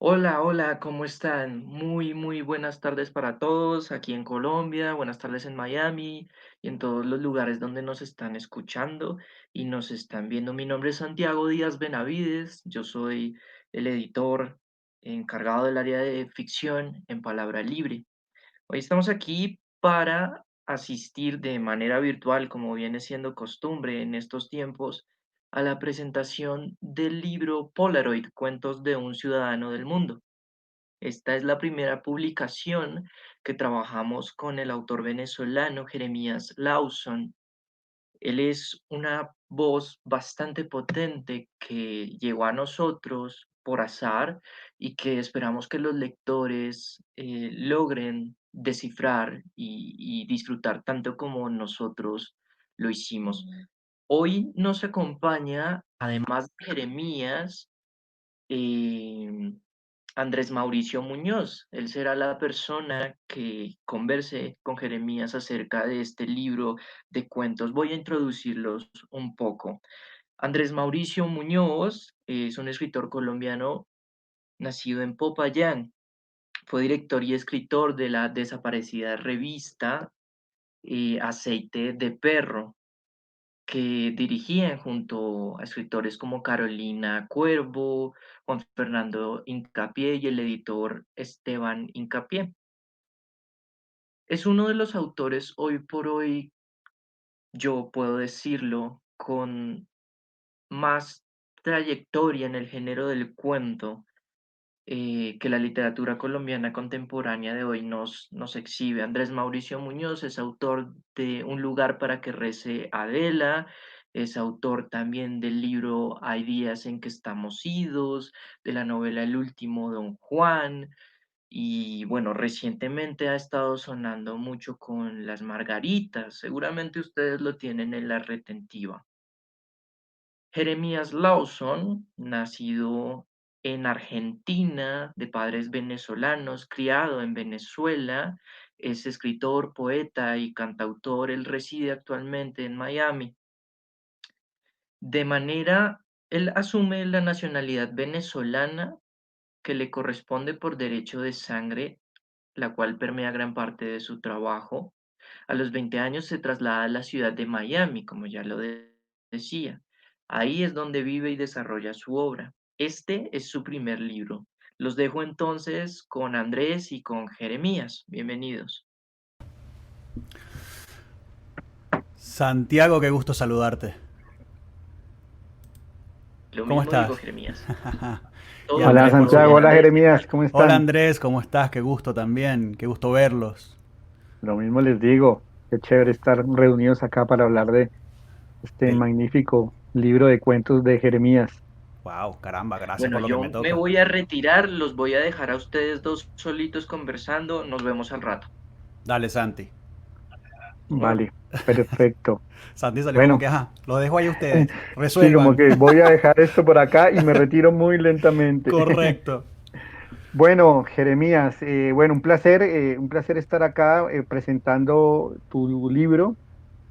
Hola, hola, ¿cómo están? Muy buenas tardes para todos aquí en Colombia, buenas tardes en Miami y en todos los lugares donde nos están escuchando y nos están viendo. Mi nombre es Santiago Díaz Benavides, yo soy el editor encargado del área de ficción en Palabra Libre. Hoy estamos aquí para asistir de manera virtual, como viene siendo costumbre en estos tiempos, a la presentación del libro Polaroid, Cuentos de un Ciudadano del Mundo. Esta es la primera publicación que trabajamos con el autor venezolano Jeremías Lawson. Él es una voz bastante potente que llegó a nosotros por azar y que esperamos que los lectores logren descifrar y disfrutar tanto como nosotros lo hicimos. Hoy nos acompaña, además de Jeremías, em, Andrés Mauricio Muñoz. Él será la persona que converse con Jeremías acerca de este libro de cuentos. Voy a introducirlos un poco. Andrés Mauricio Muñoz es un escritor colombiano nacido en Popayán. Fue director y escritor de la desaparecida revista Aceite de Perro, que dirigían junto a escritores como Carolina Cuervo, Juan Fernando Incapié y el editor Esteban Incapié. Es uno de los autores hoy por hoy, yo puedo decirlo, con más trayectoria en el género del cuento que la literatura colombiana contemporánea de hoy nos exhibe. Andrés Mauricio Muñoz es autor de Un lugar para que rece Adela, es autor también del libro Hay días en que estamos idos, de la novela El último Don Juan, y bueno, recientemente ha estado sonando mucho con Las Margaritas, seguramente ustedes lo tienen en la retentiva. Jeremías Lawson, nacido en Argentina, de padres venezolanos, criado en Venezuela, es escritor, poeta y cantautor. Él reside actualmente en Miami. De manera, él asume la nacionalidad venezolana que le corresponde por derecho de sangre, la cual permea gran parte de su trabajo. A los 20 años se traslada a la ciudad de Miami, como ya lo decía. Ahí es donde vive y desarrolla su obra. Este es su primer libro. Los dejo entonces con Andrés y con Jeremías. Bienvenidos. Santiago, qué gusto saludarte. Lo ¿Cómo mismo digo, estás? Jeremías. Y Todo Hola bien, Andrés, por todo Santiago, bien, hola supuesto. Andrés, ¿qué Jeremías, tal? ¿cómo Hola están? Andrés, ¿cómo estás? Qué gusto también, qué gusto verlos. Lo mismo les digo, qué chévere estar reunidos acá para hablar de este Del... magnífico libro de cuentos de Jeremías. Wow, caramba, gracias Bueno, por lo que yo me me toca. voy a retirar, los voy a dejar a ustedes dos solitos conversando. Nos vemos al rato. Dale, Santi. Hola. Vale, perfecto. Santi salió como Bueno, que, ajá, lo dejo ahí a ustedes. sí, como Resuelvan. que voy a dejar esto por acá y me retiro muy lentamente. Correcto. Bueno, Jeremías, bueno, un placer estar acá presentando tu libro.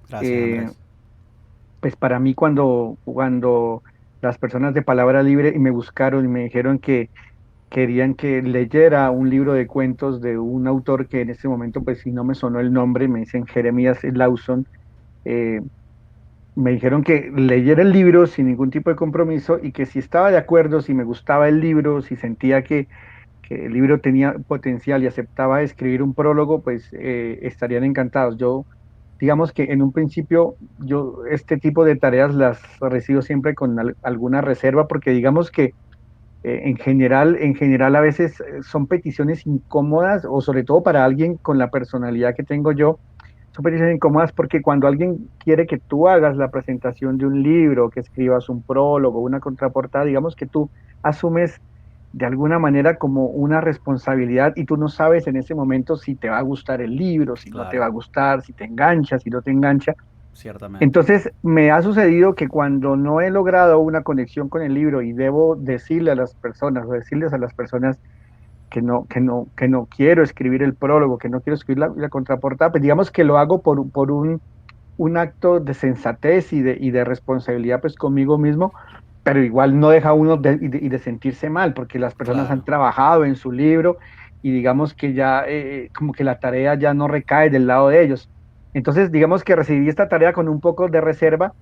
Gracias, Eh, Andrés. pues para mí cuando las personas de Palabra Libre y me buscaron y me dijeron que querían que leyera un libro de cuentos de un autor que en este momento, pues si no me sonó el nombre, me dicen Jeremías Lawson, eh, me dijeron que leyera el libro sin ningún tipo de compromiso y que si estaba de acuerdo, si me gustaba el libro, si sentía que el libro tenía potencial y aceptaba escribir un prólogo, pues estarían encantados. Yo, digamos que en un principio, yo este tipo de tareas las recibo siempre con alguna reserva, porque digamos que en general a veces son peticiones incómodas, o sobre todo para alguien con la personalidad que tengo yo, son peticiones incómodas porque cuando alguien quiere que tú hagas la presentación de un libro, que escribas un prólogo, una contraportada, digamos que tú asumes de alguna manera como una responsabilidad y tú no sabes en ese momento si te va a gustar el libro, si no te va Claro, a gustar, si te engancha, si no te engancha. ciertamente. Entonces, me ha sucedido que cuando no he logrado una conexión con el libro y debo decirle a las personas o decirles a las personas que no quiero escribir el prólogo, que no quiero escribir la contraportada, pues digamos que lo hago un acto de sensatez y de responsabilidad pues conmigo mismo, pero igual no deja uno de sentirse mal, porque las personas han Claro. trabajado en su libro y digamos que ya como que la tarea ya no recae del lado de ellos. Entonces, digamos que recibí esta tarea con un poco de reserva,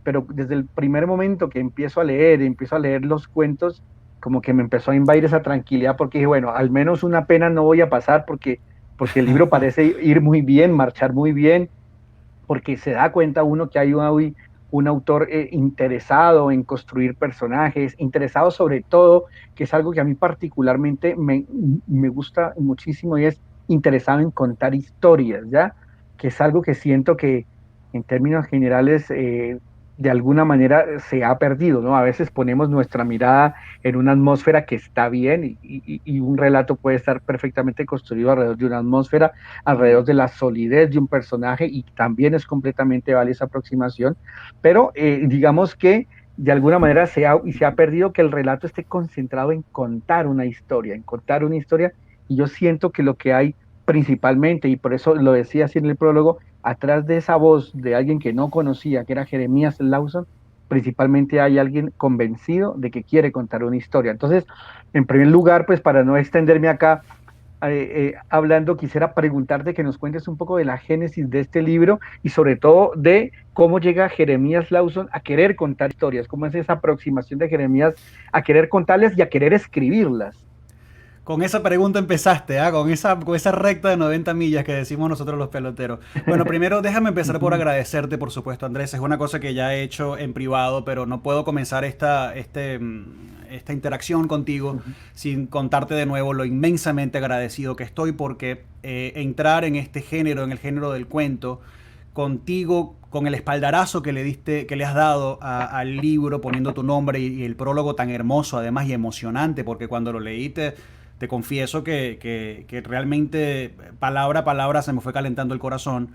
pero desde el primer momento que empiezo a leer los cuentos, como que me empezó a invadir esa tranquilidad porque dije, bueno, al menos una pena no voy a pasar porque el libro parece ir muy bien, marchar muy bien, porque se da cuenta uno que hay un autor interesado en construir personajes, interesado sobre todo, que es algo que a mí particularmente me gusta muchísimo y es interesado en contar historias, ¿ya? Que es algo que siento que en términos generales de alguna manera se ha perdido, ¿no? A veces ponemos nuestra mirada en una atmósfera que está bien y un relato puede estar perfectamente construido alrededor de una atmósfera, alrededor de la solidez de un personaje y también es completamente válida esa aproximación, pero digamos que de alguna manera se ha perdido que el relato esté concentrado en contar una historia, y yo siento que lo que hay principalmente, y por eso lo decía así en el prólogo, atrás de esa voz de alguien que no conocía, que era Jeremías Lawson, principalmente hay alguien convencido de que quiere contar una historia. Entonces, en primer lugar, pues para no extenderme acá, hablando, quisiera preguntarte que nos cuentes un poco de la génesis de este libro y sobre todo de cómo llega Jeremías Lawson a querer contar historias, cómo es esa aproximación de Jeremías a querer contarles y a querer escribirlas. Con esa pregunta empezaste, ¿ah? Con esa recta de 90 millas que decimos nosotros los peloteros. Bueno, primero déjame empezar por agradecerte, por supuesto, Andrés. Es una cosa que ya he hecho en privado, pero no puedo comenzar esta interacción contigo sin contarte de nuevo lo inmensamente agradecido que estoy porque entrar en este género, en el género del cuento, contigo, con el espaldarazo que le diste, que le has dado al libro, poniendo tu nombre y el prólogo tan hermoso, además, y emocionante, porque cuando lo leí te confieso que realmente palabra a palabra se me fue calentando el corazón.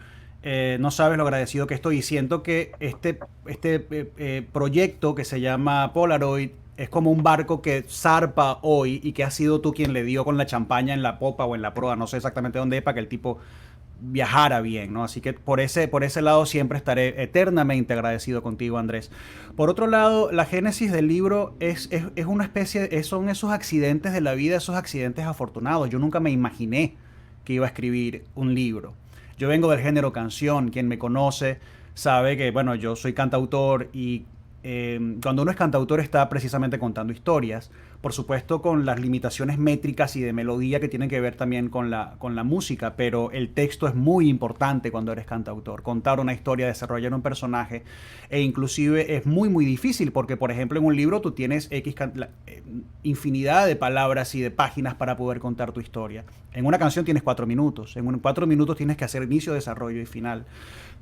No sabes lo agradecido que estoy y siento que este proyecto que se llama Polaroid es como un barco que zarpa hoy y que has sido tú quien le dio con la champaña en la popa o en la proa, no sé exactamente dónde es, para que el tipo viajara bien, ¿no? Así que por ese lado siempre estaré eternamente agradecido contigo, Andrés. Por otro lado, la génesis del libro es una especie, son esos accidentes de la vida, esos accidentes afortunados. Yo nunca me imaginé que iba a escribir un libro. Yo vengo del género canción, quien me conoce sabe que, bueno, yo soy cantautor y cuando uno es cantautor está precisamente contando historias, por supuesto con las limitaciones métricas y de melodía que tienen que ver también con la música, pero el texto es muy importante cuando eres cantautor, contar una historia, desarrollar un personaje, e inclusive es muy muy difícil porque por ejemplo en un libro tú tienes infinidad de palabras y de páginas para poder contar tu historia. En una canción tienes 4 minutos, en 4 minutos tienes que hacer inicio, desarrollo y final.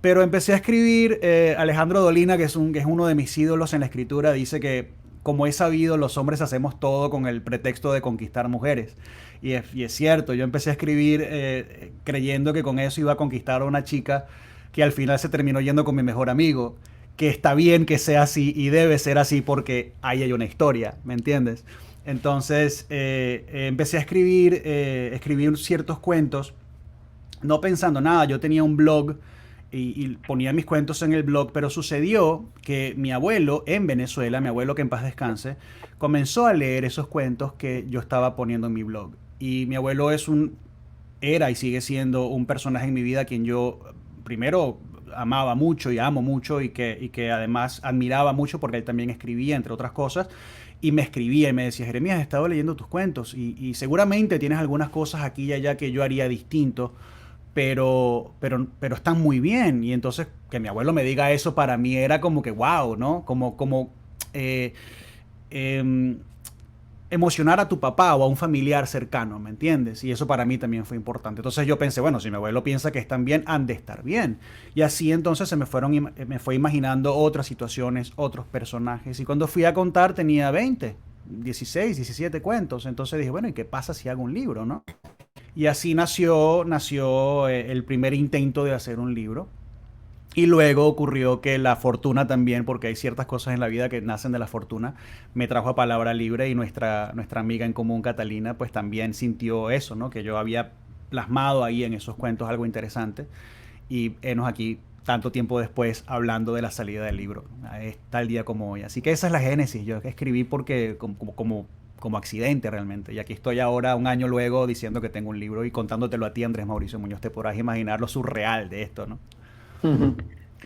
Pero empecé a escribir, Alejandro Dolina, que es uno de mis ídolos en la escritura, dice que como he sabido, los hombres hacemos todo con el pretexto de conquistar mujeres. Y es cierto, yo empecé a escribir creyendo que con eso iba a conquistar a una chica que al final se terminó yendo con mi mejor amigo, que está bien que sea así y debe ser así porque ahí hay una historia, ¿me entiendes? Entonces empecé a escribir ciertos cuentos, no pensando nada, yo tenía un blog y ponía mis cuentos en el blog, pero sucedió que mi abuelo en Venezuela, mi abuelo que en paz descanse, comenzó a leer esos cuentos que yo estaba poniendo en mi blog. Y mi abuelo era y sigue siendo un personaje en mi vida a quien yo primero amaba mucho y amo mucho y que además admiraba mucho porque él también escribía, entre otras cosas, y me escribía y me decía, Jeremías, he estado leyendo tus cuentos y seguramente tienes algunas cosas aquí y allá que yo haría distinto, pero están muy bien. Y entonces que mi abuelo me diga eso para mí era como que wow, ¿no? Como eh, em, emocionar a tu papá o a un familiar cercano, ¿me entiendes? Y eso para mí también fue importante. Entonces yo pensé, bueno, si mi abuelo piensa que están bien, han de estar bien. Y así entonces me fue imaginando otras situaciones, otros personajes. Y cuando fui a contar tenía 20, 16, 17 cuentos. Entonces dije, bueno, ¿y qué pasa si hago un libro, no? Y así nació el primer intento de hacer un libro. Y luego ocurrió que la fortuna también, porque hay ciertas cosas en la vida que nacen de la fortuna, me trajo a Palabra Libre y nuestra amiga en común, Catalina, pues también sintió eso, ¿no? Que yo había plasmado ahí en esos cuentos algo interesante. y enos aquí tanto tiempo después hablando de la salida del libro. Es tal día como hoy. Así que esa es la génesis. Yo escribí porque como accidente realmente. Y aquí estoy ahora, un año luego, diciendo que tengo un libro y contándotelo a ti, Andrés Mauricio Muñoz. Te podrás imaginar lo surreal de esto, ¿no? Ujú.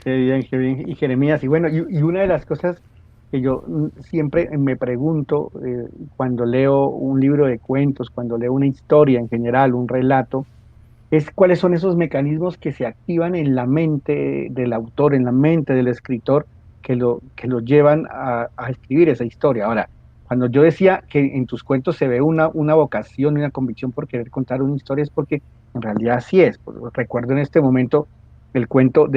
Qué bien, qué bien. Y Jeremías, y bueno, y una de las cosas que yo siempre me pregunto cuando leo un libro de cuentos, cuando leo una historia en general, un relato, es cuáles son esos mecanismos que se activan en la mente del autor, en la mente del escritor, que lo llevan a escribir esa historia. Ahora, cuando yo decía que en tus cuentos se ve una vocación y una convicción por querer contar una historia, es porque en realidad así es. Pues, recuerdo en este momento el cuento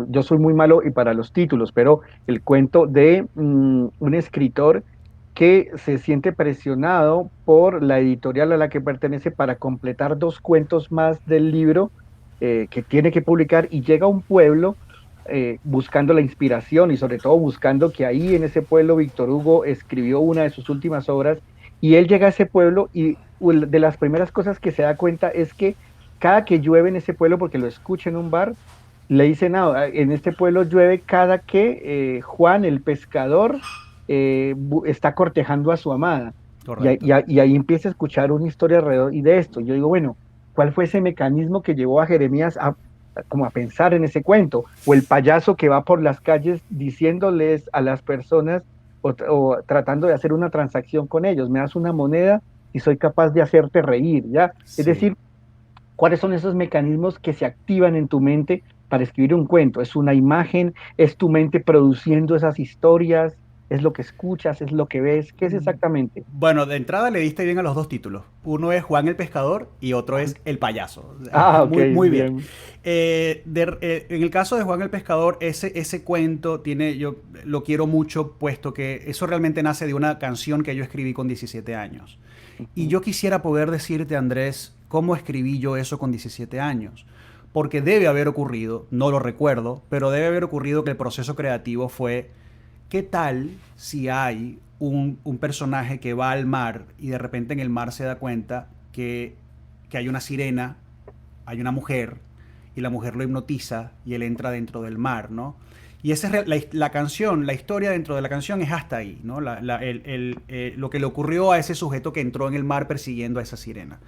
yo soy muy malo y para los títulos, pero el cuento de un escritor que se siente presionado por la editorial a la que pertenece para completar dos cuentos más del libro que tiene que publicar y llega a un pueblo buscando la inspiración y sobre todo buscando que ahí en ese pueblo Víctor Hugo escribió una de sus últimas obras y él llega a ese pueblo y de las primeras cosas que se da cuenta es que cada que llueve en ese pueblo, porque lo escucha en un bar, le dicen, no, en este pueblo llueve cada que Juan el pescador está cortejando a su amada. Correcto. Y ahí empieza a escuchar una historia alrededor y de esto. Yo digo, bueno, ¿cuál fue ese mecanismo que llevó a Jeremías como a pensar en ese cuento? O el payaso que va por las calles diciéndoles a las personas o tratando de hacer una transacción con ellos, me das una moneda y soy capaz de hacerte reír, ¿ya? Es Sí. decir, ¿cuáles son esos mecanismos que se activan en tu mente para escribir un cuento? ¿Es una imagen? ¿Es tu mente produciendo esas historias? ¿Es lo que escuchas? ¿Es lo que ves? ¿Qué es exactamente? Bueno, de entrada le diste bien a los dos títulos. Uno es Juan el Pescador y otro es El Payaso. Ok, Muy, muy bien. bien. En el caso de Juan el Pescador, ese cuento tiene, yo lo quiero mucho, puesto que eso realmente nace de una canción que yo escribí con 17 años. Y Ujú. yo quisiera poder decirte, Andrés, cómo escribí yo eso con 17 años. Porque debe haber ocurrido, no lo recuerdo, pero debe haber ocurrido que el proceso creativo fue: ¿qué tal si hay un personaje que va al mar y de repente en el mar se da cuenta que hay una sirena, hay una mujer, y la mujer lo hipnotiza y él entra dentro del mar, ¿no? Y esa es la canción, la historia dentro de la canción es hasta ahí, ¿no? Lo que le ocurrió a ese sujeto que entró en el mar persiguiendo a esa sirena.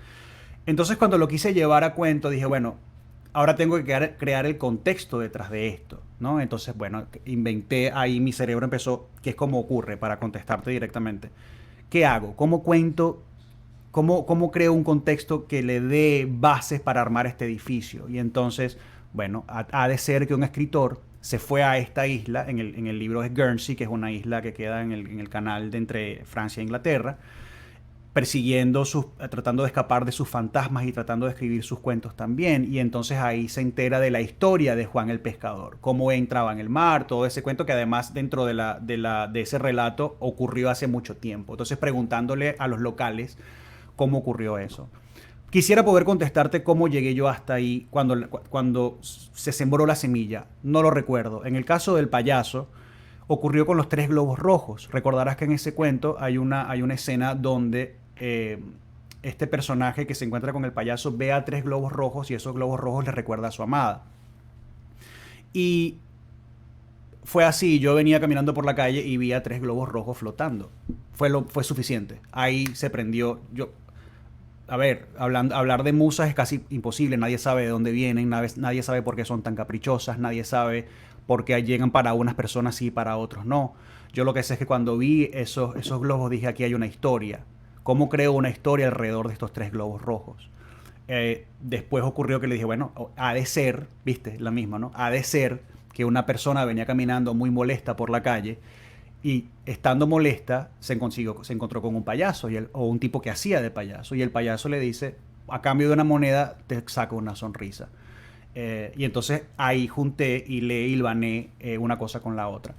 Entonces cuando lo quise llevar a cuento dije, bueno, ahora tengo que crear el contexto detrás de esto, ¿no? Entonces, bueno, inventé ahí, mi cerebro empezó, que es como ocurre para contestarte directamente. ¿Qué hago? ¿Cómo cuento? ¿Cómo creo un contexto que le dé bases para armar este edificio? Y entonces, bueno, ha de ser que un escritor se fue a esta isla, en el libro es Guernsey, que es una isla que queda en el canal de entre Francia e Inglaterra, persiguiendo tratando de escapar de sus fantasmas y tratando de escribir sus cuentos también. Y entonces ahí se entera de la historia de Juan el Pescador, cómo entraba en el mar, todo ese cuento que además dentro de ese relato ocurrió hace mucho tiempo. Entonces preguntándole a los locales cómo ocurrió eso. Quisiera poder contestarte cómo llegué yo hasta ahí cuando se sembró la semilla. No lo recuerdo. En el caso del payaso, ocurrió con los tres globos rojos. Recordarás que en ese cuento hay una escena donde este personaje que se encuentra con el payaso ve a tres globos rojos y esos globos rojos le recuerda a su amada. Y fue así, yo venía caminando por la calle y vi a tres globos rojos flotando. Fue suficiente. Ahí se prendió. A ver, hablar de musas es casi imposible. Nadie sabe de dónde vienen, nadie sabe por qué son tan caprichosas, nadie sabe por qué llegan para unas personas sí y para otros no. Yo lo que sé es que cuando vi esos globos dije, aquí hay una historia. ¿Cómo creo una historia alrededor de estos tres globos rojos? Después ocurrió que le dije, bueno, ha de ser, viste, la misma, ¿no? Ha de ser que una persona venía caminando muy molesta por la calle y estando molesta se encontró con un payaso o un tipo que hacía de payaso. Y el payaso le dice, a cambio de una moneda te saco una sonrisa. Y entonces ahí junté y le hilvané una cosa con la otra.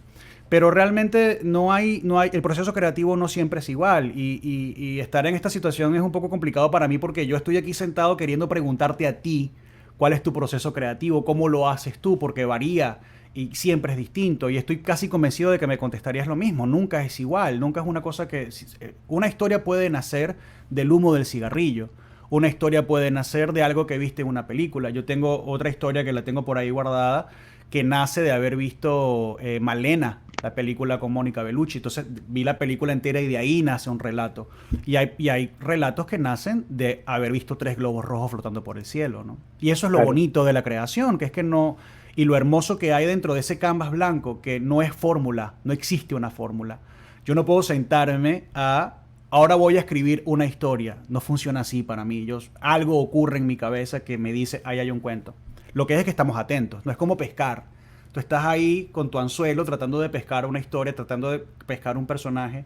Pero realmente el proceso creativo no siempre es igual y estar en esta situación es un poco complicado para mí porque yo estoy aquí sentado queriendo preguntarte a ti cuál es tu proceso creativo, cómo lo haces tú, porque varía y siempre es distinto y estoy casi convencido de que me contestarías lo mismo, nunca es igual, nunca es una cosa una historia puede nacer del humo del cigarrillo Una historia puede nacer de algo que viste en una película. Yo tengo otra historia que la tengo por ahí guardada, que nace de haber visto Malena, la película con Mónica Bellucci. Entonces vi la película entera y de ahí nace un relato. Y hay relatos que nacen de haber visto tres globos rojos flotando por el cielo, ¿no? Y eso es lo Claro, bonito de la creación, que es que no... Y lo hermoso que hay dentro de ese canvas blanco, que no es fórmula, no existe una fórmula. Yo no puedo sentarme a ahora voy a escribir una historia. No funciona así para mí. Algo ocurre en mi cabeza que me dice, ahí hay un cuento. Lo que es que estamos atentos. No es como pescar. Tú estás ahí con tu anzuelo tratando de pescar una historia, tratando de pescar un personaje.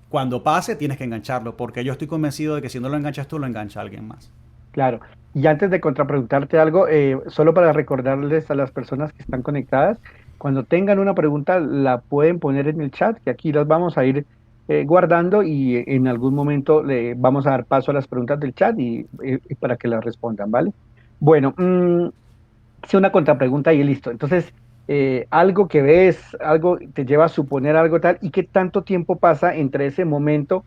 Cuando pase, tienes que engancharlo, porque yo estoy convencido de que si no lo enganchas tú, lo engancha alguien más. claro. Y antes de contrapreguntarte algo, solo para recordarles a las personas que están conectadas, cuando tengan una pregunta la pueden poner en el chat, que aquí las vamos a ir guardando y en algún momento le vamos a dar paso a las preguntas del chat y para que las respondan, ¿vale? Bueno, hice una contrapregunta y listo. Entonces, algo que ves, algo te lleva a suponer algo tal, ¿y qué tanto tiempo pasa entre ese momento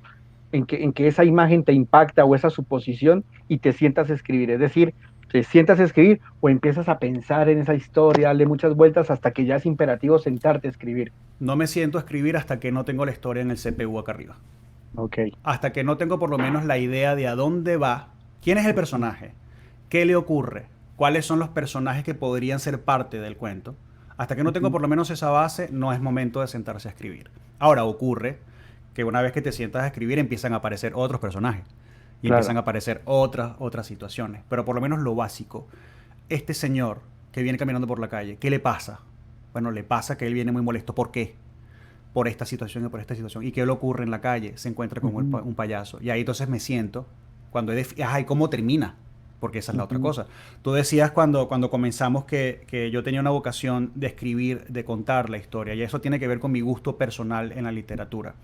en que esa imagen te impacta o esa suposición y te sientas a escribir? Es decir, te sientas a escribir o empiezas a pensar en esa historia, darle muchas vueltas hasta que ya es imperativo sentarte a escribir. No me siento a escribir hasta que no tengo la historia en el CPU acá arriba. Ok. Hasta que no tengo por lo menos la idea de a dónde va, quién es el personaje, qué le ocurre, cuáles son los personajes que podrían ser parte del cuento. Hasta que no tengo Ujú. por lo menos esa base, no es momento de sentarse a escribir. Ahora ocurre que una vez que te sientas a escribir empiezan a aparecer otros personajes y empiezan Claro. a aparecer otras situaciones. Pero por lo menos lo básico. Este señor que viene caminando por la calle, ¿qué le pasa? Bueno, le pasa que él viene muy molesto. ¿Por qué? Por esta situación y por esta situación. ¿Y qué le ocurre en la calle? Se encuentra con Ujú, un payaso. Y ahí entonces me siento, ajá, ¿y cómo termina? Porque esa es la otra ujú. cosa. Tú decías cuando comenzamos que yo tenía una vocación de escribir, de contar la historia, y eso tiene que ver con mi gusto personal en la literatura.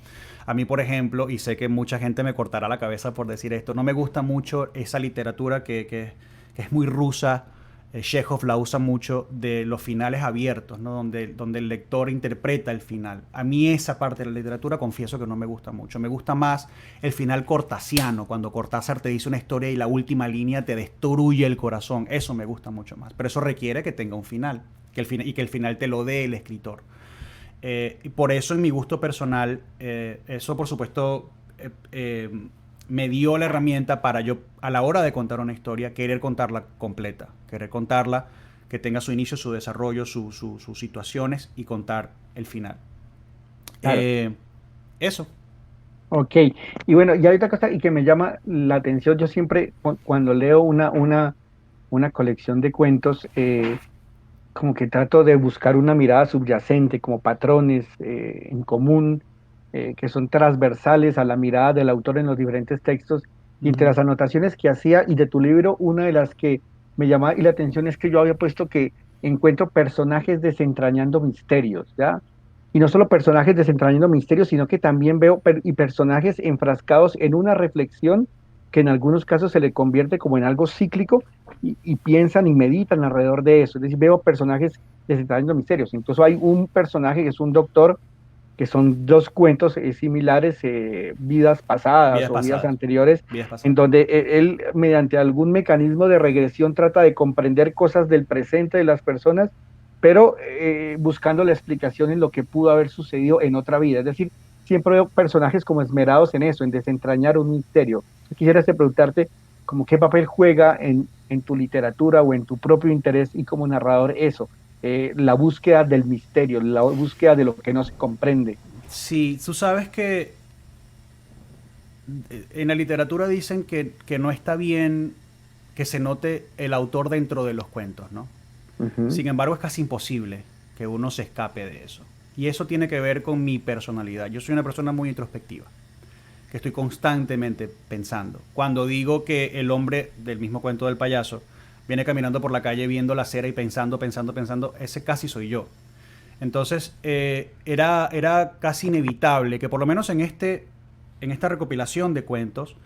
A mí, por ejemplo, y sé que mucha gente me cortará la cabeza por decir esto, no me gusta mucho esa literatura que es muy rusa. Chekhov la usa mucho de los finales abiertos, ¿no? Donde el lector interpreta el final. A mí esa parte de la literatura confieso que no me gusta mucho. Me gusta más el final cortasiano, cuando Cortázar te dice una historia y la última línea te destruye el corazón. Eso me gusta mucho más. Pero eso requiere que tenga un final, y que el final te lo dé el escritor. Y por eso en mi gusto personal, eso por supuesto me dio la herramienta para yo, a la hora de contar una historia, querer contarla completa, querer contarla, que tenga su inicio, su desarrollo, sus situaciones y contar el final. Claro. Eh, eso. Ok. Y bueno, y hay otra cosa y que me llama la atención, yo siempre cuando leo una colección de cuentos, como que trato de buscar una mirada subyacente, como patrones en común, que son transversales a la mirada del autor en los diferentes textos. Y entre Ujú. las anotaciones que hacía y de tu libro, una de las que me llamaba y la atención es que yo había puesto que encuentro personajes desentrañando misterios, ¿ya? Y no solo personajes desentrañando misterios, sino que también veo y personajes enfrascados en una reflexión que en algunos casos se le convierte como en algo cíclico y piensan y meditan alrededor de eso. Es decir, veo personajes desentrañando misterios. Incluso hay un personaje que es un doctor, que son dos cuentos similares, vidas pasadas Vidas o vidas pasadas. anteriores, Vidas en pasadas. donde él, mediante algún mecanismo de regresión, trata de comprender cosas del presente de las personas, pero buscando la explicación en lo que pudo haber sucedido en otra vida. Es decir, siempre veo personajes como esmerados en eso, en desentrañar un misterio. Quisiera preguntarte como qué papel juega en tu literatura o en tu propio interés y como narrador eso, la búsqueda del misterio, la búsqueda de lo que no se comprende. Sí, tú sabes que en la literatura dicen que no está bien que se note el autor dentro de los cuentos, ¿no? Ujú. Sin embargo, es casi imposible que uno se escape de eso. Y eso tiene que ver con mi personalidad. Yo soy una persona muy introspectiva, que estoy constantemente pensando. Cuando digo que el hombre del mismo cuento del payaso viene caminando por la calle viendo la acera y pensando, ese casi soy yo. Entonces, era casi inevitable que por lo menos en esta recopilación de cuentos,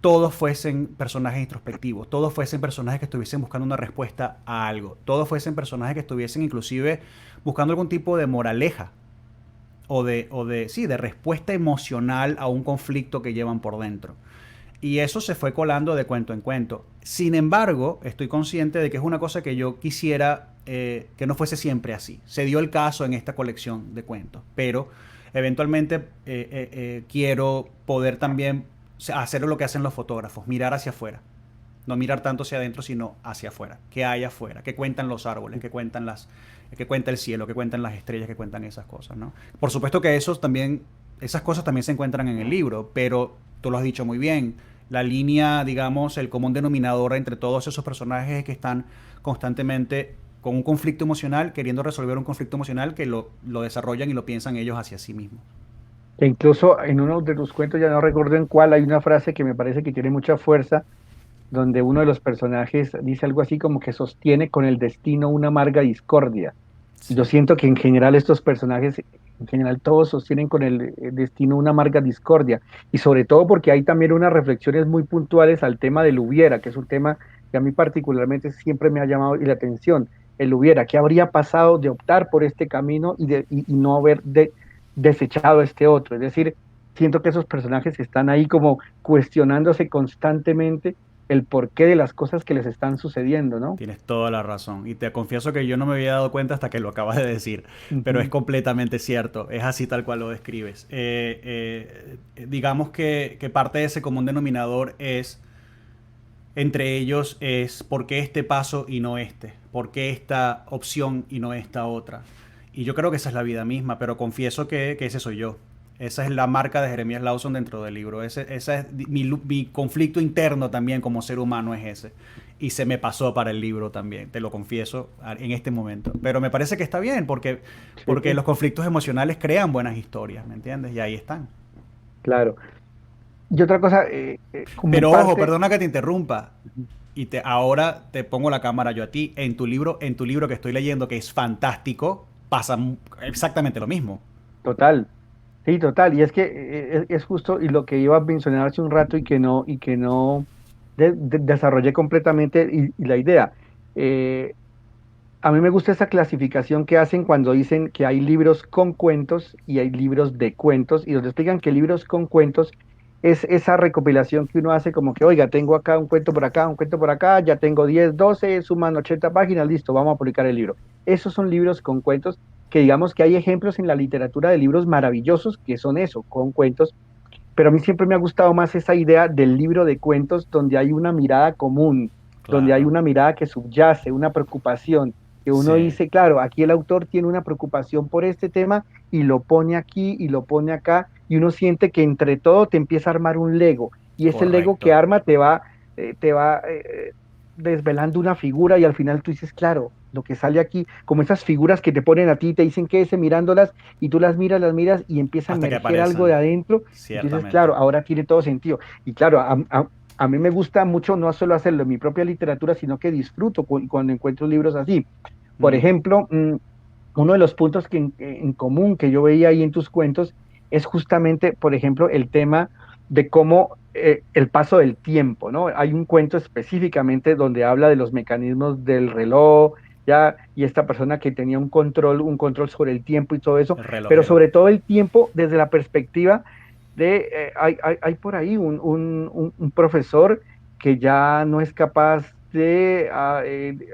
todos fuesen personajes introspectivos, todos fuesen personajes que estuviesen buscando una respuesta a algo, todos fuesen personajes que estuviesen inclusive buscando algún tipo de moraleja sí, de respuesta emocional a un conflicto que llevan por dentro. Y eso se fue colando de cuento en cuento. Sin embargo, estoy consciente de que es una cosa que yo quisiera que no fuese siempre así. Se dio el caso en esta colección de cuentos, pero eventualmente quiero poder también hacer lo que hacen los fotógrafos, mirar hacia afuera. No mirar tanto hacia adentro, sino hacia afuera. ¿Qué hay afuera? ¿Qué cuentan los árboles? ¿Qué cuenta el cielo? ¿Qué cuentan las estrellas? ¿Qué cuentan esas cosas? ¿No? Por supuesto que esas cosas también se encuentran en el libro, pero tú lo has dicho muy bien. La línea, digamos, el común denominador entre todos esos personajes es que están constantemente con un conflicto emocional, queriendo resolver un conflicto emocional que lo desarrollan y lo piensan ellos hacia sí mismos. Que incluso en uno de los cuentos, ya no recuerdo en cuál, hay una frase que me parece que tiene mucha fuerza, donde uno de los personajes dice algo así como que sostiene con el destino una amarga discordia. Y yo Sí. siento que en general estos personajes, en general todos sostienen con el destino una amarga discordia. Y sobre todo porque hay también unas reflexiones muy puntuales al tema del hubiera, que es un tema que a mí particularmente siempre me ha llamado la atención. El hubiera, ¿qué habría pasado de optar por este camino y no haber desechado este otro? Es decir, siento que esos personajes están ahí como cuestionándose constantemente el porqué de las cosas que les están sucediendo, ¿no? Tienes toda la razón. Y te confieso que yo no me había dado cuenta hasta que lo acabas de decir. Pero es Ujú. completamente cierto. Es así tal cual lo describes. Digamos que parte de ese común denominador es, entre ellos, es por qué este paso y no este. ¿Por qué esta opción y no esta otra? Y yo creo que esa es la vida misma, pero confieso que ese soy yo. Esa es la marca de Jeremías Lawson dentro del libro. Ese es mi conflicto interno también como ser humano es ese. Y se me pasó para el libro también, te lo confieso en este momento. Pero me parece que está bien porque Sí, los conflictos emocionales crean buenas historias, ¿me entiendes? Y ahí están. claro. Y otra cosa, como Pero ojo, parte, perdona que te interrumpa. Ahora te pongo la cámara yo a ti. En tu libro que estoy leyendo, que es fantástico, pasa exactamente lo mismo. total, sí, total, y es que es justo y lo que iba a mencionar hace un rato y que no desarrollé completamente y la idea. Eh, a mí me gusta esa clasificación que hacen cuando dicen que hay libros con cuentos y hay libros de cuentos, y nos explican que libros con cuentos es esa recopilación que uno hace como que, oiga, tengo acá un cuento por acá, un cuento por acá, ya tengo 10 12 suman 80 páginas, listo, vamos a publicar el libro. Esos son libros con cuentos que digamos que hay ejemplos en la literatura de libros maravillosos que son eso, con cuentos, pero a mí siempre me ha gustado más esa idea del libro de cuentos donde hay una mirada común, donde hay Claro. una mirada que subyace, una preocupación, que uno Sí, dice, claro, aquí el autor tiene una preocupación por este tema y lo pone aquí y lo pone acá, y uno siente que entre todo te empieza a armar un Lego, y ese Lego que correcto. arma te va desvelando una figura y al final tú dices, claro, lo que sale aquí, como esas figuras que te ponen a ti y te dicen que ese mirándolas y tú las miras y empieza a Hasta que emerger algo de aparezcan. adentro y tú dices, Ciertamente. claro, ahora tiene todo sentido. Y claro, a mí me gusta mucho no solo hacerlo en mi propia literatura, sino que disfruto cuando encuentro libros así. Por Mm, ejemplo, uno de los puntos en común que yo veía ahí en tus cuentos es justamente, por ejemplo, el tema de cómo el paso del tiempo, ¿no? Hay un cuento específicamente donde habla de los mecanismos del reloj, ya, y esta persona que tenía un control sobre el tiempo y todo eso, el pero relojero. sobre todo el tiempo desde la perspectiva de, hay por ahí un profesor que ya no es capaz de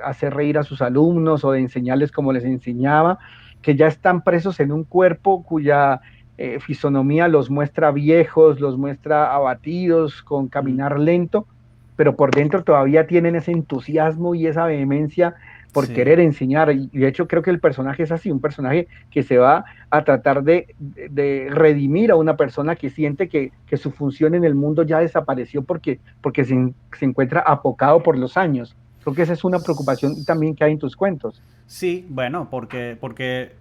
hacer reír a sus alumnos o de enseñarles como les enseñaba, que ya están presos en un cuerpo cuya fisonomía los muestra viejos, los muestra abatidos, con Mm, caminar lento, pero por dentro todavía tienen ese entusiasmo y esa vehemencia por sí. querer enseñar. Y de hecho creo que el personaje es así, un personaje que se va a tratar de redimir a una persona que siente que su función en el mundo ya desapareció porque se encuentra apocado por los años. Creo que esa es una preocupación también que hay en tus cuentos. Sí, bueno, porque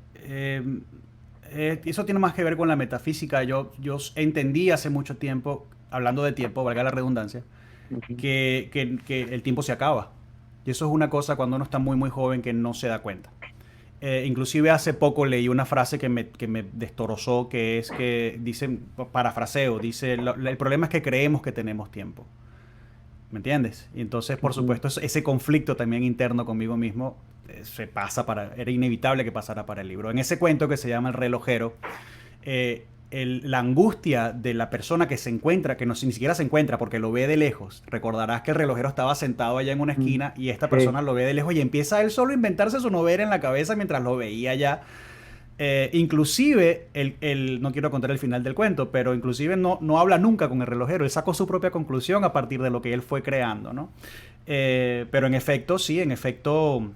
eso tiene más que ver con la metafísica. Yo entendí hace mucho tiempo, hablando de tiempo, valga la redundancia, Ujú. que el tiempo se acaba. Y eso es una cosa cuando uno está muy, muy joven que no se da cuenta. Inclusive hace poco leí una frase que me destrozó, que es que dice, parafraseo, dice, el problema es que creemos que tenemos tiempo. ¿Me entiendes? Y entonces, por Ujú. supuesto, ese conflicto también interno conmigo mismo era inevitable que pasara para el libro. En ese cuento que se llama El relojero, la angustia de la persona que se encuentra, que no, ni siquiera se encuentra porque lo ve de lejos. Recordarás que el relojero estaba sentado allá en una Mm, esquina y esta sí, persona lo ve de lejos y empieza él solo a inventarse su novela en la cabeza mientras lo veía allá. Inclusive, no quiero contar el final del cuento, pero inclusive no habla nunca con el relojero. Él sacó su propia conclusión a partir de lo que él fue creando, ¿no? Pero en efecto, sí, en efecto,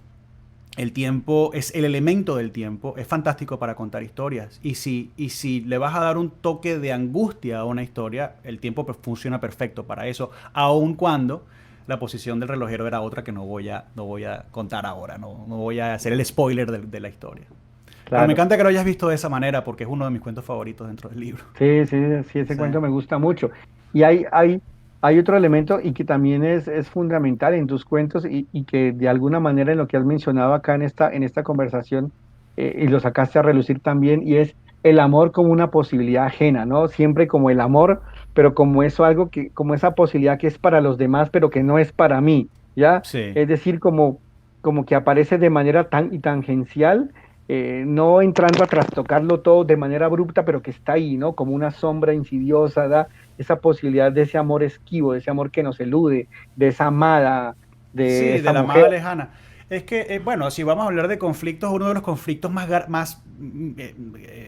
el tiempo es el elemento del tiempo, es fantástico para contar historias. Y si le vas a dar un toque de angustia a una historia, el tiempo funciona perfecto para eso, aun cuando la posición del relojero era otra que no voy a contar ahora, no voy a hacer el spoiler de la historia. Pero me claro. encanta que lo hayas visto de esa manera porque es uno de mis cuentos favoritos dentro del libro. Sí, sí, sí, ese Sí, cuento me gusta mucho. Y hay otro elemento y que también es fundamental en tus cuentos y que de alguna manera en lo que has mencionado acá en esta conversación y lo sacaste a relucir también y es el amor como una posibilidad ajena, ¿no? Siempre como el amor, pero como eso algo que, como esa posibilidad que es para los demás, pero que no es para mí, ¿ya? sí, Es decir, como que aparece de manera tan y tangencial no entrando a trastocarlo todo de manera abrupta, pero que está ahí, ¿no? Como una sombra insidiosa, da esa posibilidad de ese amor esquivo, de ese amor que nos elude, de esa amada, de sí, de esa la mujer. amada lejana. Es que, bueno, si vamos a hablar de conflictos, uno de los conflictos más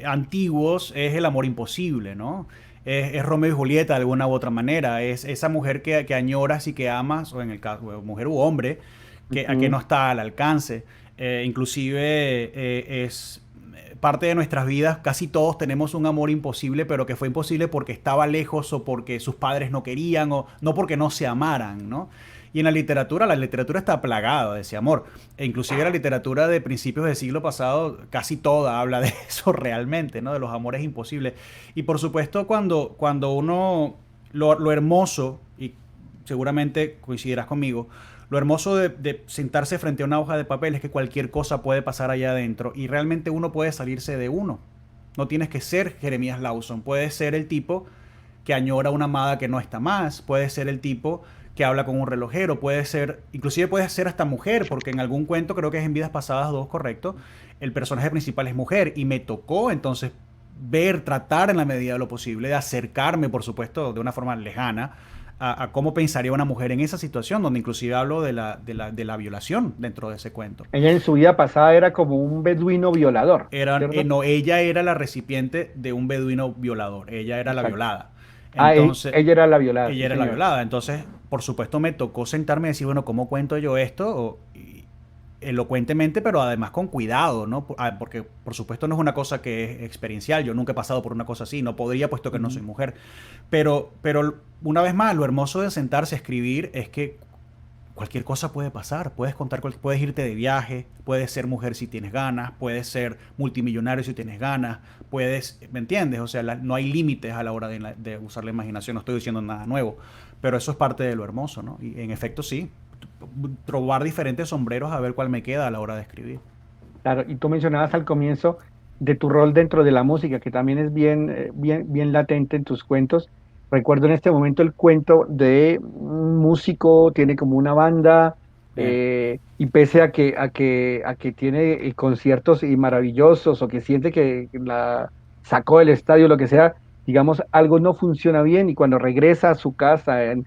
antiguos es el amor imposible, ¿no? Es Romeo y Julieta de alguna u otra manera. Es esa mujer que añoras y que amas, o en el caso, mujer u hombre, que Ujú. no está al alcance. Inclusive es parte de nuestras vidas, casi todos tenemos un amor imposible, pero que fue imposible porque estaba lejos o porque sus padres no querían o no porque no se amaran, ¿no? Y en la literatura está plagada de ese amor. E inclusive la literatura de principios del siglo pasado, casi toda habla de eso realmente, ¿no? De los amores imposibles. Y por supuesto, cuando uno, lo hermoso, y seguramente coincidirás conmigo, lo hermoso de sentarse frente a una hoja de papel es que cualquier cosa puede pasar allá adentro y realmente uno puede salirse de uno. No tienes que ser Jeremías Lawson, puedes ser el tipo que añora una amada que no está más, puede ser el tipo que habla con un relojero, puede ser, inclusive puede ser hasta mujer, porque en algún cuento, creo que es en Vidas Pasadas 2, correcto, el personaje principal es mujer y me tocó entonces tratar en la medida de lo posible de acercarme, por supuesto, de una forma lejana, a cómo pensaría una mujer en esa situación, donde inclusive hablo de la violación dentro de ese cuento. Ella en su vida pasada era como un beduino violador, ¿cierto? No, ella era la recipiente de un beduino violador, ella era la Exacto. violada. Ah, Entonces, ella era la violada, ella sí, era la señor. violada. Entonces, por supuesto, me tocó sentarme y decir, bueno, ¿cómo cuento yo esto? Elocuentemente, pero además con cuidado, ¿no? Porque, por supuesto, no es una cosa que es experiencial. Yo nunca he pasado por una cosa así. No podría, puesto que no soy Ujú. mujer. Pero una vez más, lo hermoso de sentarse a escribir es que cualquier cosa puede pasar. Puedes contar, puedes irte de viaje, puedes ser mujer si tienes ganas, puedes ser multimillonario si tienes ganas, ¿me entiendes? O sea, no hay límites a la hora de usar la imaginación. No estoy diciendo nada nuevo, pero eso es parte de lo hermoso, ¿no? Y en efecto, sí, probar diferentes sombreros a ver cuál me queda a la hora de escribir. Claro, y tú mencionabas al comienzo de tu rol dentro de la música, que también es bien latente en tus cuentos. Recuerdo en este momento el cuento de un músico, tiene como una banda, Eh, y pese a que tiene conciertos y maravillosos, o que siente que la sacó del estadio, lo que sea, digamos, algo no funciona bien, y cuando regresa a su casa en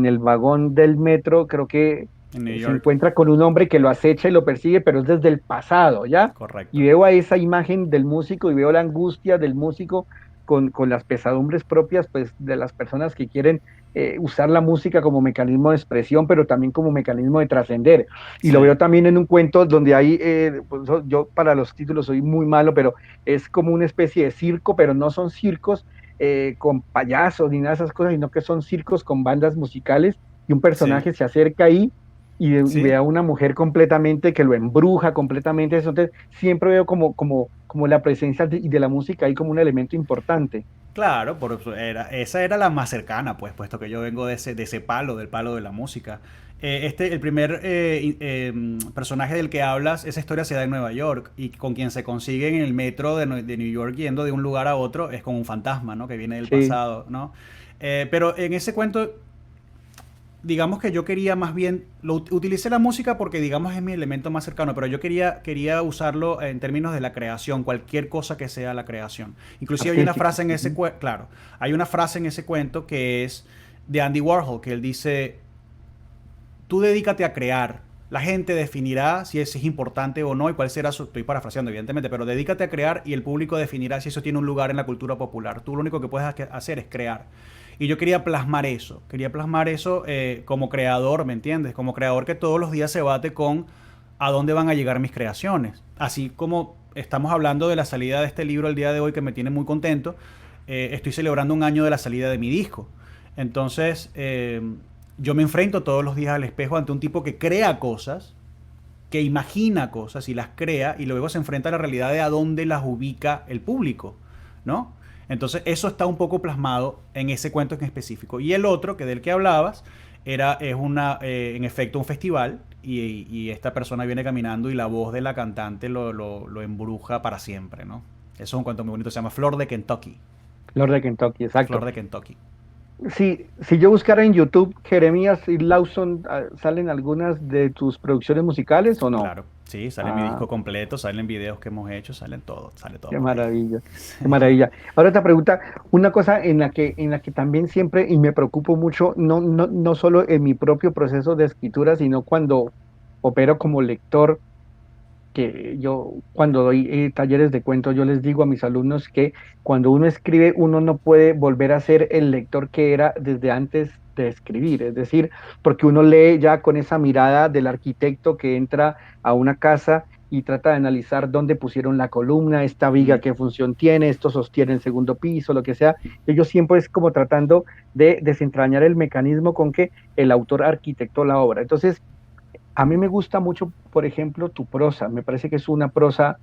el vagón del metro, creo que en New se York, encuentra con un hombre que lo acecha y lo persigue, pero es desde el pasado, ¿ya? Y correcto. veo a esa imagen del músico y veo la angustia del músico con las pesadumbres propias, pues, de las personas que quieren usar la música como mecanismo de expresión, pero también como mecanismo de trascender. Y lo Sí, veo también en un cuento donde hay, pues, yo para los títulos soy muy malo, pero es como una especie de circo, pero no son circos con payasos ni nada de esas cosas, sino que son circos con bandas musicales y un sí, personaje se acerca ahí y ve sí. a una mujer completamente que lo embruja completamente. Eso, entonces, siempre veo como la presencia de la música ahí como un elemento importante. Claro, esa era la más cercana, pues, puesto que yo vengo de ese palo, del palo de la música. El primer personaje del que hablas, esa historia se da en Nueva York y con quien se consigue en el metro de New York yendo de un lugar a otro es con un fantasma, ¿no? Que viene del Sí, pasado, ¿no? Pero en ese cuento digamos que yo quería más bien, utilicé la música porque digamos es mi elemento más cercano, pero yo quería usarlo en términos de la creación, cualquier cosa que sea la creación. Inclusive hay una artístico. frase en ese, Ujú. claro, hay una frase en ese cuento que es de Andy Warhol, que él dice, tú dedícate a crear. La gente definirá si eso es importante o no y cuál será su... Estoy parafraseando, evidentemente, pero dedícate a crear y el público definirá si eso tiene un lugar en la cultura popular. Tú lo único que puedes hacer es crear. Y yo quería plasmar eso como creador, ¿me entiendes? Como creador que todos los días se bate con a dónde van a llegar mis creaciones. Así como estamos hablando de la salida de este libro el día de hoy que me tiene muy contento, estoy celebrando un año de la salida de mi disco. Entonces, yo me enfrento todos los días al espejo ante un tipo que crea cosas, que imagina cosas y las crea y luego se enfrenta a la realidad de a dónde las ubica el público, ¿no? Entonces eso está un poco plasmado en ese cuento en específico. Y el otro, que del que hablabas, en efecto un festival y esta persona viene caminando y la voz de la cantante lo embruja para siempre, ¿no? Eso es un cuento muy bonito, se llama Flor de Kentucky. Flor de Kentucky, exacto. Flor de Kentucky. Si yo buscara en YouTube Jeremías y Lawson, ¿salen algunas de tus producciones musicales o no? Claro, sí, sale mi Ah, disco completo, salen videos que hemos hecho, sale todo qué por ahí. maravilla, qué maravilla. Ahora te pregunta, una cosa en la que también siempre, y me preocupo mucho, no solo en mi propio proceso de escritura, sino cuando opero como lector, que yo cuando doy talleres de cuentos, yo les digo a mis alumnos que cuando uno escribe, uno no puede volver a ser el lector que era desde antes de escribir, es decir, porque uno lee ya con esa mirada del arquitecto que entra a una casa y trata de analizar dónde pusieron la columna, esta viga, Mm, qué función tiene, esto sostiene el segundo piso, lo que sea. Ellos siempre es como tratando de desentrañar el mecanismo con que el autor arquitectó la obra. Entonces, a mí me gusta mucho, por ejemplo, tu prosa. Me parece que es una prosa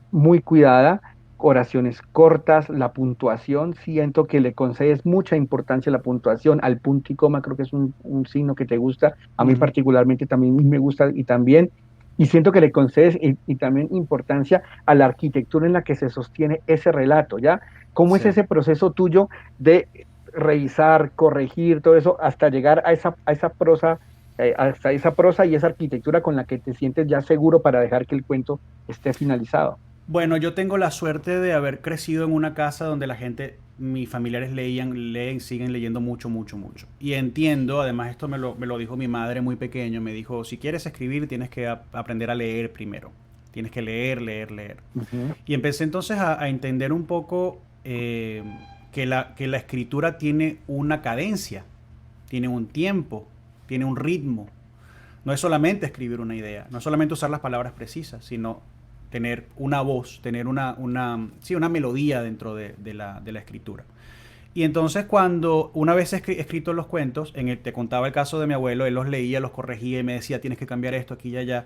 muy cuidada, oraciones cortas, la puntuación. Siento que le concedes mucha importancia a la puntuación, al punto y coma. Creo que es un signo que te gusta. A mí ujú, particularmente también me gusta y también. Y siento que le concedes y también importancia a la arquitectura en la que se sostiene ese relato, ¿ya? ¿Cómo es sí. ese proceso tuyo de revisar, corregir todo eso hasta llegar a esa prosa, hasta esa prosa y esa arquitectura con la que te sientes ya seguro para dejar que el cuento esté finalizado? Bueno, yo tengo la suerte de haber crecido en una casa donde la gente, mis familiares leen, siguen leyendo mucho, mucho, mucho. Y entiendo, además esto me lo dijo mi madre muy pequeño, me dijo, si quieres escribir tienes que aprender a leer primero. Tienes que leer, leer, leer. Ujú. Y empecé entonces a entender un poco que la escritura tiene una cadencia, tiene un tiempo, tiene un ritmo. No es solamente escribir una idea, no es solamente usar las palabras precisas, sino tener una voz, tener sí, una melodía dentro de la escritura. Y entonces cuando una vez escrito los cuentos, te contaba el caso de mi abuelo, él los leía, los corregía y me decía, tienes que cambiar esto aquí y allá.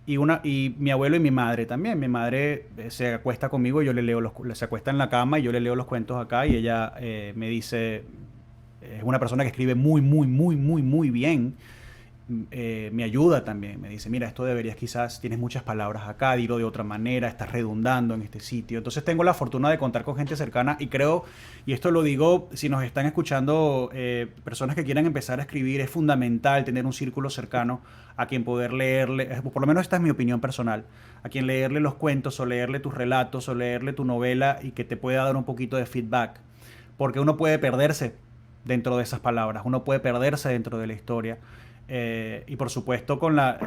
Y mi abuelo y mi madre también. Mi madre se acuesta conmigo y yo le leo se acuesta en la cama y yo le leo los cuentos acá y ella me dice, es una persona que escribe muy, muy, muy, muy, muy bien. Me ayuda también, me dice, mira, esto deberías quizás, tienes muchas palabras acá, dilo de otra manera, estás redundando en este sitio. Entonces tengo la fortuna de contar con gente cercana y creo, y esto lo digo, si nos están escuchando personas que quieran empezar a escribir, es fundamental tener un círculo cercano a quien poder leerle, por lo menos esta es mi opinión personal, a quien leerle los cuentos o leerle tus relatos o leerle tu novela y que te pueda dar un poquito de feedback, porque uno puede perderse dentro de esas palabras, uno puede perderse dentro de la historia. Y por supuesto con la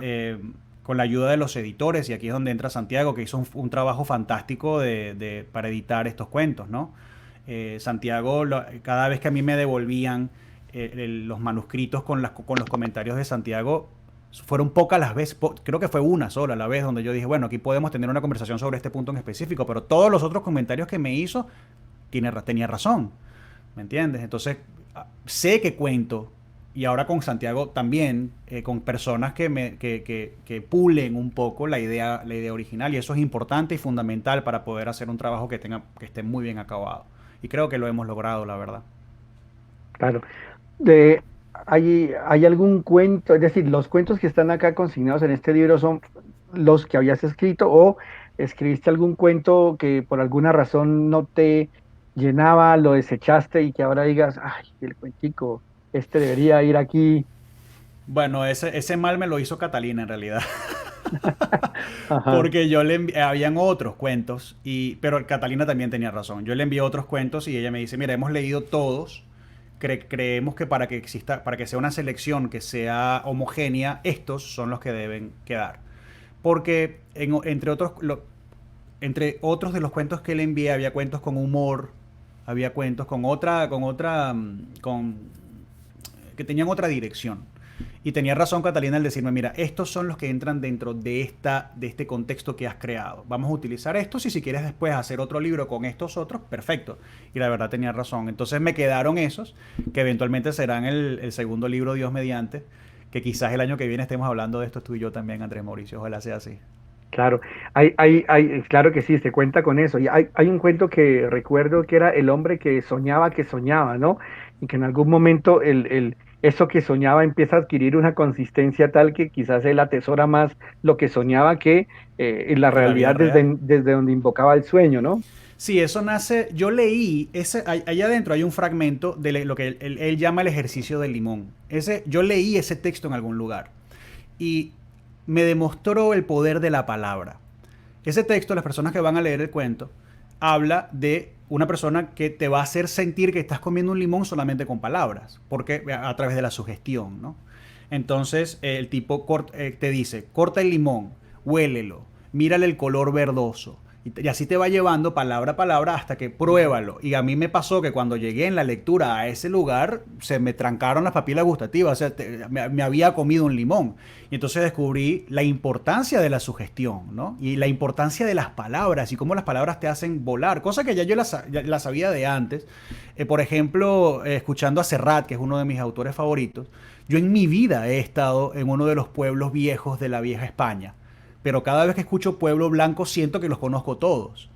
ayuda de los editores, y aquí es donde entra Santiago, que hizo un trabajo fantástico para editar estos cuentos, ¿no? Santiago, cada vez que a mí me devolvían los manuscritos con los comentarios de Santiago, fueron pocas las veces, creo que fue una sola la vez donde yo dije, bueno, aquí podemos tener una conversación sobre este punto en específico, pero todos los otros comentarios que me hizo, tenía razón, ¿me entiendes? Entonces, sé que cuento, y ahora con Santiago también, con personas que pulen un poco la idea original, y eso es importante y fundamental para poder hacer un trabajo que esté muy bien acabado. Y creo que lo hemos logrado, la verdad. Claro. De, ¿hay algún cuento? Es decir, los cuentos que están acá consignados en este libro son los que habías escrito o escribiste algún cuento que por alguna razón no te llenaba, lo desechaste y que ahora digas, ay, el cuentico, este debería ir aquí. Bueno, ese mal me lo hizo Catalina en realidad. Ajá. Porque habían otros cuentos, pero Catalina también tenía razón. Yo le envié otros cuentos y ella me dice, mira, hemos leído todos, creemos que para que exista, para que sea una selección que sea homogénea, estos son los que deben quedar. Porque entre otros de los cuentos que le envié, había cuentos con humor, había cuentos que tenían otra dirección. Y tenía razón Catalina al decirme, mira, estos son los que entran dentro de este contexto que has creado. Vamos a utilizar estos y si quieres después hacer otro libro con estos otros, perfecto. Y la verdad tenía razón. Entonces me quedaron esos, que eventualmente serán el segundo libro, Dios mediante, que quizás el año que viene estemos hablando de esto tú y yo también, Andrés Mauricio. Ojalá sea así. Claro, claro que sí, se cuenta con eso. Y hay un cuento que recuerdo que era el hombre que soñaba, ¿no? Y que en algún momento eso que soñaba empieza a adquirir una consistencia tal que quizás él atesora más lo que soñaba que en la Que la vida realidad real. desde donde invocaba el sueño, ¿no? Sí, eso nace. Yo leí, allá adentro hay un fragmento de lo que él llama el ejercicio del limón. Yo leí ese texto en algún lugar y me demostró el poder de la palabra. Ese texto, las personas que van a leer el cuento, habla de una persona que te va a hacer sentir que estás comiendo un limón solamente con palabras, porque a través de la sugestión, ¿no? Entonces el tipo te dice, corta el limón, huélelo, mírale el color verdoso, y así te va llevando palabra a palabra hasta que pruébalo. Y a mí me pasó que cuando llegué en la lectura a ese lugar, se me trancaron las papilas gustativas, o sea, me había comido un limón. Y entonces descubrí la importancia de la sugestión, ¿no? Y la importancia de las palabras y cómo las palabras te hacen volar, cosa que ya la sabía de antes. Por ejemplo, escuchando a Serrat, que es uno de mis autores favoritos, yo en mi vida he estado en uno de los pueblos viejos de la vieja España, pero cada vez que escucho Pueblo Blanco siento que los conozco todos.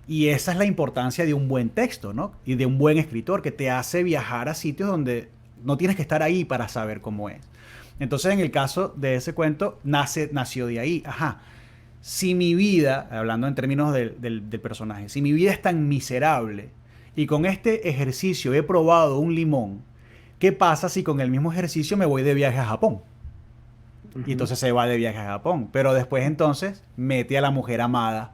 Y esa es la importancia de un buen texto, ¿no? Y de un buen escritor que te hace viajar a sitios donde no tienes que estar ahí para saber cómo es. Entonces, en el caso de ese cuento, nació de ahí. Ajá. Si mi vida, hablando en términos del personaje, si mi vida es tan miserable y con este ejercicio he probado un limón, ¿qué pasa si con el mismo ejercicio me voy de viaje a Japón? Y Ujú. entonces se va de viaje a Japón. Pero después entonces mete a la mujer amada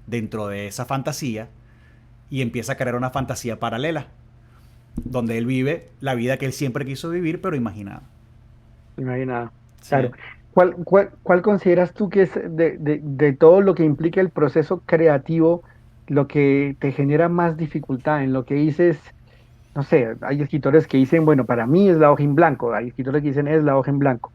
dentro de esa fantasía y empieza a crear una fantasía paralela, donde él vive la vida que él siempre quiso vivir, pero imaginada. Imagina, claro. Sí. ¿Cuál consideras tú que es de todo lo que implica el proceso creativo, lo que te genera más dificultad en lo que dices? No sé, hay escritores que dicen, bueno, para mí es la hoja en blanco, hay escritores que dicen es la hoja en blanco,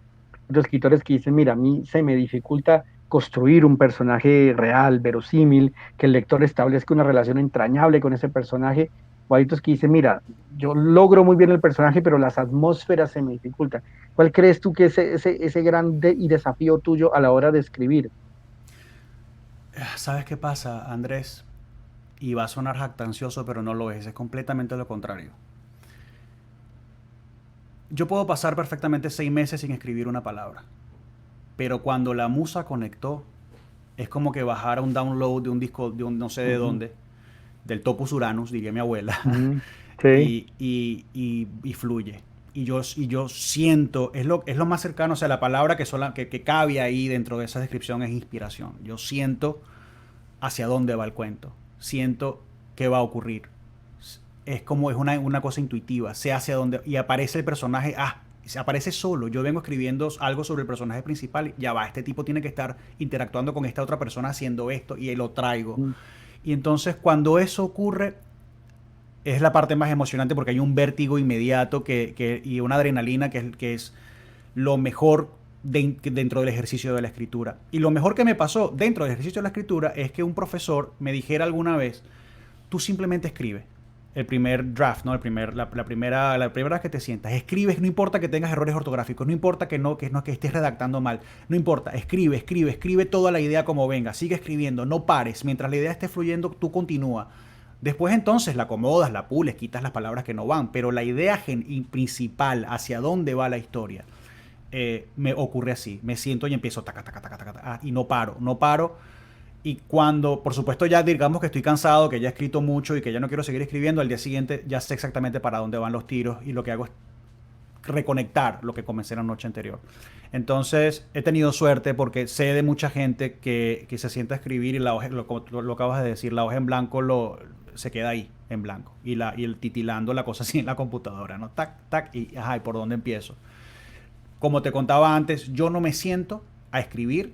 otros escritores que dicen, mira, a mí se me dificulta construir un personaje real, verosímil, que el lector establezca una relación entrañable con ese personaje, o hay otros que dicen, mira, yo logro muy bien el personaje, pero las atmósferas se me dificultan. ¿Cuál crees tú que es ese grande y desafío tuyo a la hora de escribir? ¿Sabes qué pasa, Andrés? Y va a sonar jactancioso, pero no lo es completamente lo contrario. Yo puedo pasar perfectamente 6 meses sin escribir una palabra, pero cuando la musa conectó, es como que bajara un download de un disco de un no sé de Ujú, dónde, del Topus Uranus, diría mi abuela, ujú, sí, y fluye. Y yo siento, es lo más cercano, o sea, la palabra que cabe ahí dentro de esa descripción es inspiración. Yo siento hacia dónde va el cuento, siento qué va a ocurrir. Es una cosa intuitiva, sé hacia dónde, y aparece el personaje, se aparece solo. Yo vengo escribiendo algo sobre el personaje principal, ya va, este tipo tiene que estar interactuando con esta otra persona haciendo esto, y lo traigo. ujú, Y entonces cuando eso ocurre, es la parte más emocionante porque hay un vértigo inmediato y una adrenalina que es lo mejor dentro del ejercicio de la escritura. Y lo mejor que me pasó dentro del ejercicio de la escritura es que un profesor me dijera alguna vez, tú simplemente escribe el primer draft, ¿no? La primera vez que te sientas, escribes, no importa que tengas errores ortográficos, no importa que estés redactando mal, no importa, escribe toda la idea como venga, sigue escribiendo, no pares, mientras la idea esté fluyendo, tú continúa. Después entonces la acomodas, la pules, quitas las palabras que no van, pero la idea principal, hacia dónde va la historia, me ocurre así. Me siento y empiezo taca, taca, taca, taca, taca, y no paro, no paro. Y cuando, por supuesto, ya digamos que estoy cansado, que ya he escrito mucho y que ya no quiero seguir escribiendo, al día siguiente ya sé exactamente para dónde van los tiros y lo que hago es reconectar lo que comencé la noche anterior. Entonces, he tenido suerte porque sé de mucha gente que se sienta a escribir y la hoja, lo acabas de decir, la hoja en blanco se queda ahí, en blanco. Y el titilando la cosa así en la computadora, ¿no? Tac, tac, y ajá, ¿y por dónde empiezo? Como te contaba antes, yo no me siento a escribir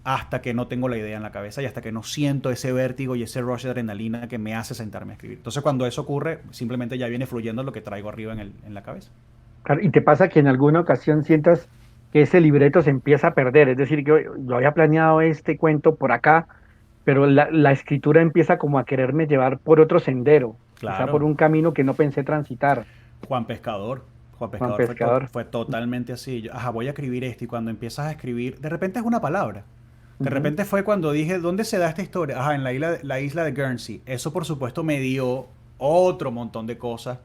hasta que no tengo la idea en la cabeza y hasta que no siento ese vértigo y ese rush de adrenalina que me hace sentarme a escribir. Entonces, cuando eso ocurre, simplemente ya viene fluyendo lo que traigo arriba en la cabeza. Claro, y te pasa que en alguna ocasión sientas que ese libreto se empieza a perder, es decir, que yo había planeado este cuento por acá, pero la escritura empieza como a quererme llevar por otro sendero, quizá por Claro, un camino que no pensé transitar, Juan Pescador. Juan Juan Pescador Pescador. fue totalmente así. Ajá, voy a escribir esto y cuando empiezas a escribir, de repente es una palabra. De Ujú. repente fue cuando dije, ¿dónde se da esta historia? Ajá, en la isla de Guernsey. Eso por supuesto me dio otro montón de cosas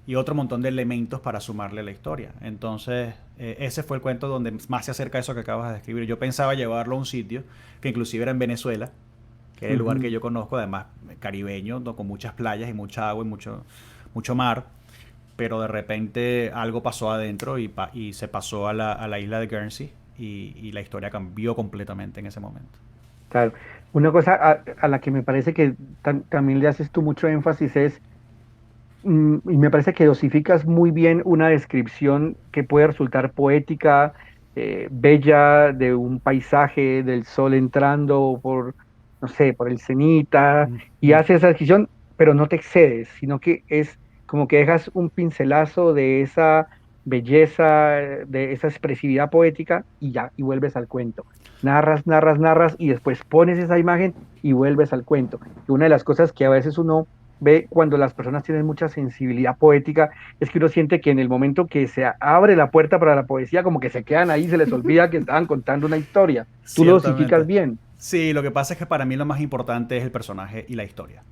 y otro montón de elementos para sumarle a la historia. Entonces, ese fue el cuento donde más se acerca a eso que acabas de describir. Yo pensaba llevarlo a un sitio que inclusive era en Venezuela, que es el lugar que Ujú. yo conozco, además caribeño, ¿no? Con muchas playas y mucha agua y mucho mar, pero de repente algo pasó adentro y se pasó a la isla de Guernsey y la historia cambió completamente en ese momento. Claro. Una cosa a la que me parece que también le haces tú mucho énfasis es, y me parece que dosificas muy bien una descripción que puede resultar poética, bella, de un paisaje, del sol entrando por, no sé, por el cenita, y haces esa descripción, pero no te excedes, sino que es como que dejas un pincelazo de esa belleza, de esa expresividad poética, y ya, y vuelves al cuento. Narras, narras, narras, y después pones esa imagen y vuelves al cuento. Y una de las cosas que a veces uno ve cuando las personas tienen mucha sensibilidad poética, es que uno siente que en el momento que se abre la puerta para la poesía, como que se quedan ahí, se les olvida que estaban contando una historia. Tú lo dosificas Ciertamente. bien. Sí, lo que pasa es que para mí lo más importante es el personaje y la historia.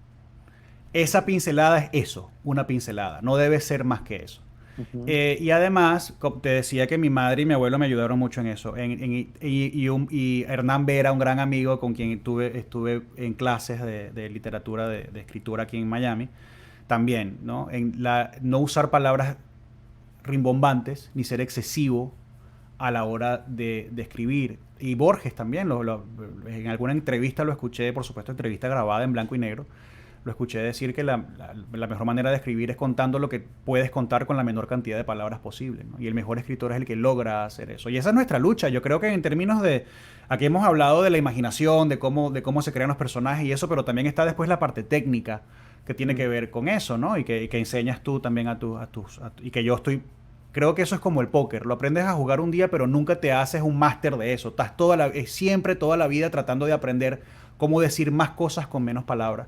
Esa pincelada es eso, una pincelada, no debe ser más que eso. Ujú. Y además, te decía que mi madre y mi abuelo me ayudaron mucho en eso. Y Hernán Vera, un gran amigo con quien estuve en clases de literatura, de escritura aquí en Miami, también, ¿no? No usar palabras rimbombantes ni ser excesivo a la hora de escribir. Y Borges también, en alguna entrevista lo escuché, por supuesto, entrevista grabada en blanco y negro, lo escuché decir que la mejor manera de escribir es contando lo que puedes contar con la menor cantidad de palabras posible, ¿no? Y el mejor escritor es el que logra hacer eso. Y esa es nuestra lucha. Yo creo que en términos de... Aquí hemos hablado de la imaginación, de cómo se crean los personajes y eso, pero también está después la parte técnica que tiene que Mm. ver con eso, ¿no? Y que enseñas tú también y que yo estoy... Creo que eso es como el póker. Lo aprendes a jugar un día, pero nunca te haces un máster de eso. Estás siempre toda la vida tratando de aprender cómo decir más cosas con menos palabras.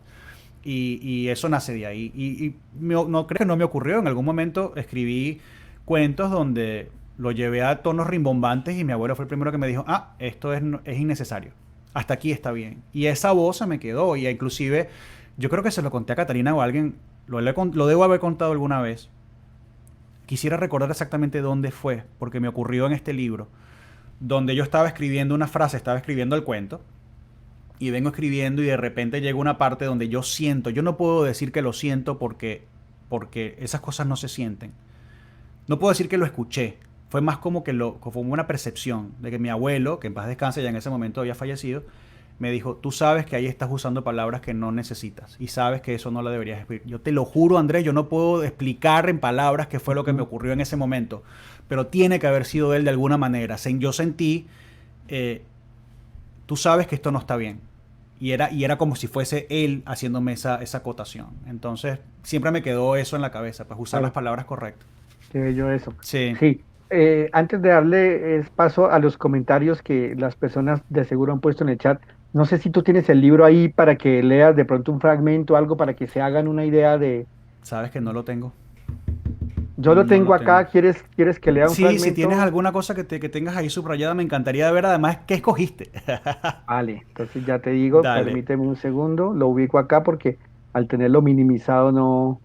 Y eso nace de ahí. Y no creo que no me ocurrió. En algún momento escribí cuentos donde lo llevé a tonos rimbombantes y mi abuelo fue el primero que me dijo, esto es innecesario. Hasta aquí está bien. Y esa voz se me quedó. Y inclusive, yo creo que se lo conté a Catalina o a alguien, lo debo haber contado alguna vez. Quisiera recordar exactamente dónde fue, porque me ocurrió en este libro, donde yo estaba escribiendo una frase, estaba escribiendo el cuento, y vengo escribiendo y de repente llega una parte donde yo siento, yo no puedo decir que lo siento porque esas cosas no se sienten. No puedo decir que lo escuché, fue más como que como una percepción de que mi abuelo, que en paz descanse ya en ese momento había fallecido, me dijo, tú sabes que ahí estás usando palabras que no necesitas y sabes que eso no lo deberías escribir. Yo te lo juro, Andrés, yo no puedo explicar en palabras qué fue lo que me Ujú. ocurrió en ese momento, pero tiene que haber sido él de alguna manera. Yo sentí, eh, tú sabes que esto no está bien. Y era como si fuese él haciéndome esa acotación. Entonces, siempre me quedó eso en la cabeza, pues usar las Claro, palabras correctas. qué bello eso. Sí, Sí, antes de darle paso a los comentarios que las personas de seguro han puesto en el chat, no sé si tú tienes el libro ahí para que leas de pronto un fragmento, algo para que se hagan una idea de... sabes que no lo tengo. Yo lo No tengo lo tengo. acá, ¿quieres que lea un Sí, si tienes fragmento? alguna cosa que tengas ahí subrayada, me encantaría ver además qué escogiste. Vale, entonces ya te digo, Dale. permíteme un segundo, lo ubico acá porque al tenerlo minimizado no,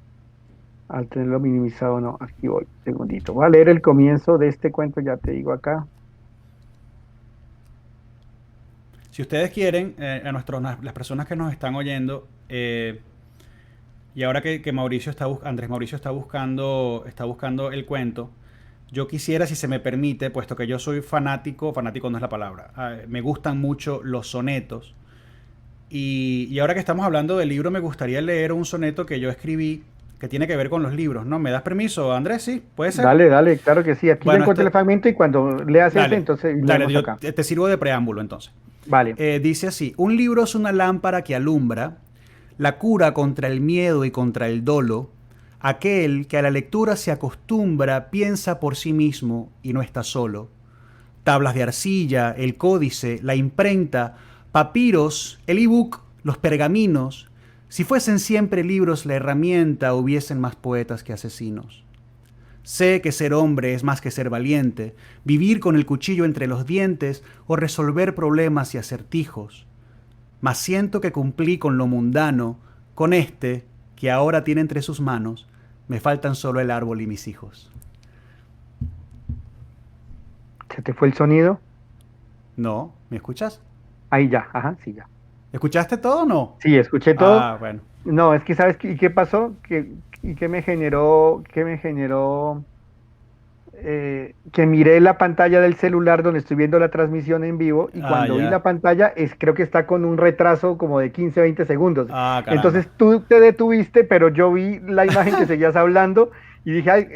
al tenerlo minimizado no, aquí voy, un segundito. Voy a leer el comienzo de este cuento, ya te digo acá. Si ustedes quieren, las personas que nos están oyendo, y ahora que Andrés Mauricio está buscando el cuento, yo quisiera, si se me permite, puesto que yo soy fanático, fanático no es la palabra, me gustan mucho los sonetos. Y ahora que estamos hablando del libro, me gustaría leer un soneto que yo escribí que tiene que ver con los libros, ¿no? ¿Me das permiso, Andrés? Sí, puede ser. Dale, dale, claro que sí. Aquí ya Bueno, encontré el fragmento y cuando leas ese, dale, entonces dale, leemos yo acá. te sirvo de preámbulo entonces. Vale. Dice así, un libro es una lámpara que alumbra la cura contra el miedo y contra el dolo. Aquel que a la lectura se acostumbra piensa por sí mismo y no está solo. Tablas de arcilla, el códice, la imprenta, papiros, el ebook, los pergaminos. Si fuesen siempre libros la herramienta, hubiesen más poetas que asesinos. Sé que ser hombre es más que ser valiente, vivir con el cuchillo entre los dientes o resolver problemas y acertijos. Mas siento que cumplí con lo mundano, con este, que ahora tiene entre sus manos, me faltan solo el árbol y mis hijos. ¿Se te fue el sonido? No, ¿me escuchas? Ahí ya, ajá, sí, ya. ¿Escuchaste todo o no? Sí, escuché todo. Ah, bueno. No, es que ¿sabes qué, y qué pasó? ¿Y qué me generó? Que miré la pantalla del celular donde estoy viendo la transmisión en vivo y Ah, cuando vi la ya. pantalla creo que está con un retraso como de 15, 20 segundos. Ah, caramba. Entonces tú te detuviste, pero yo vi la imagen que seguías hablando y dije, ay,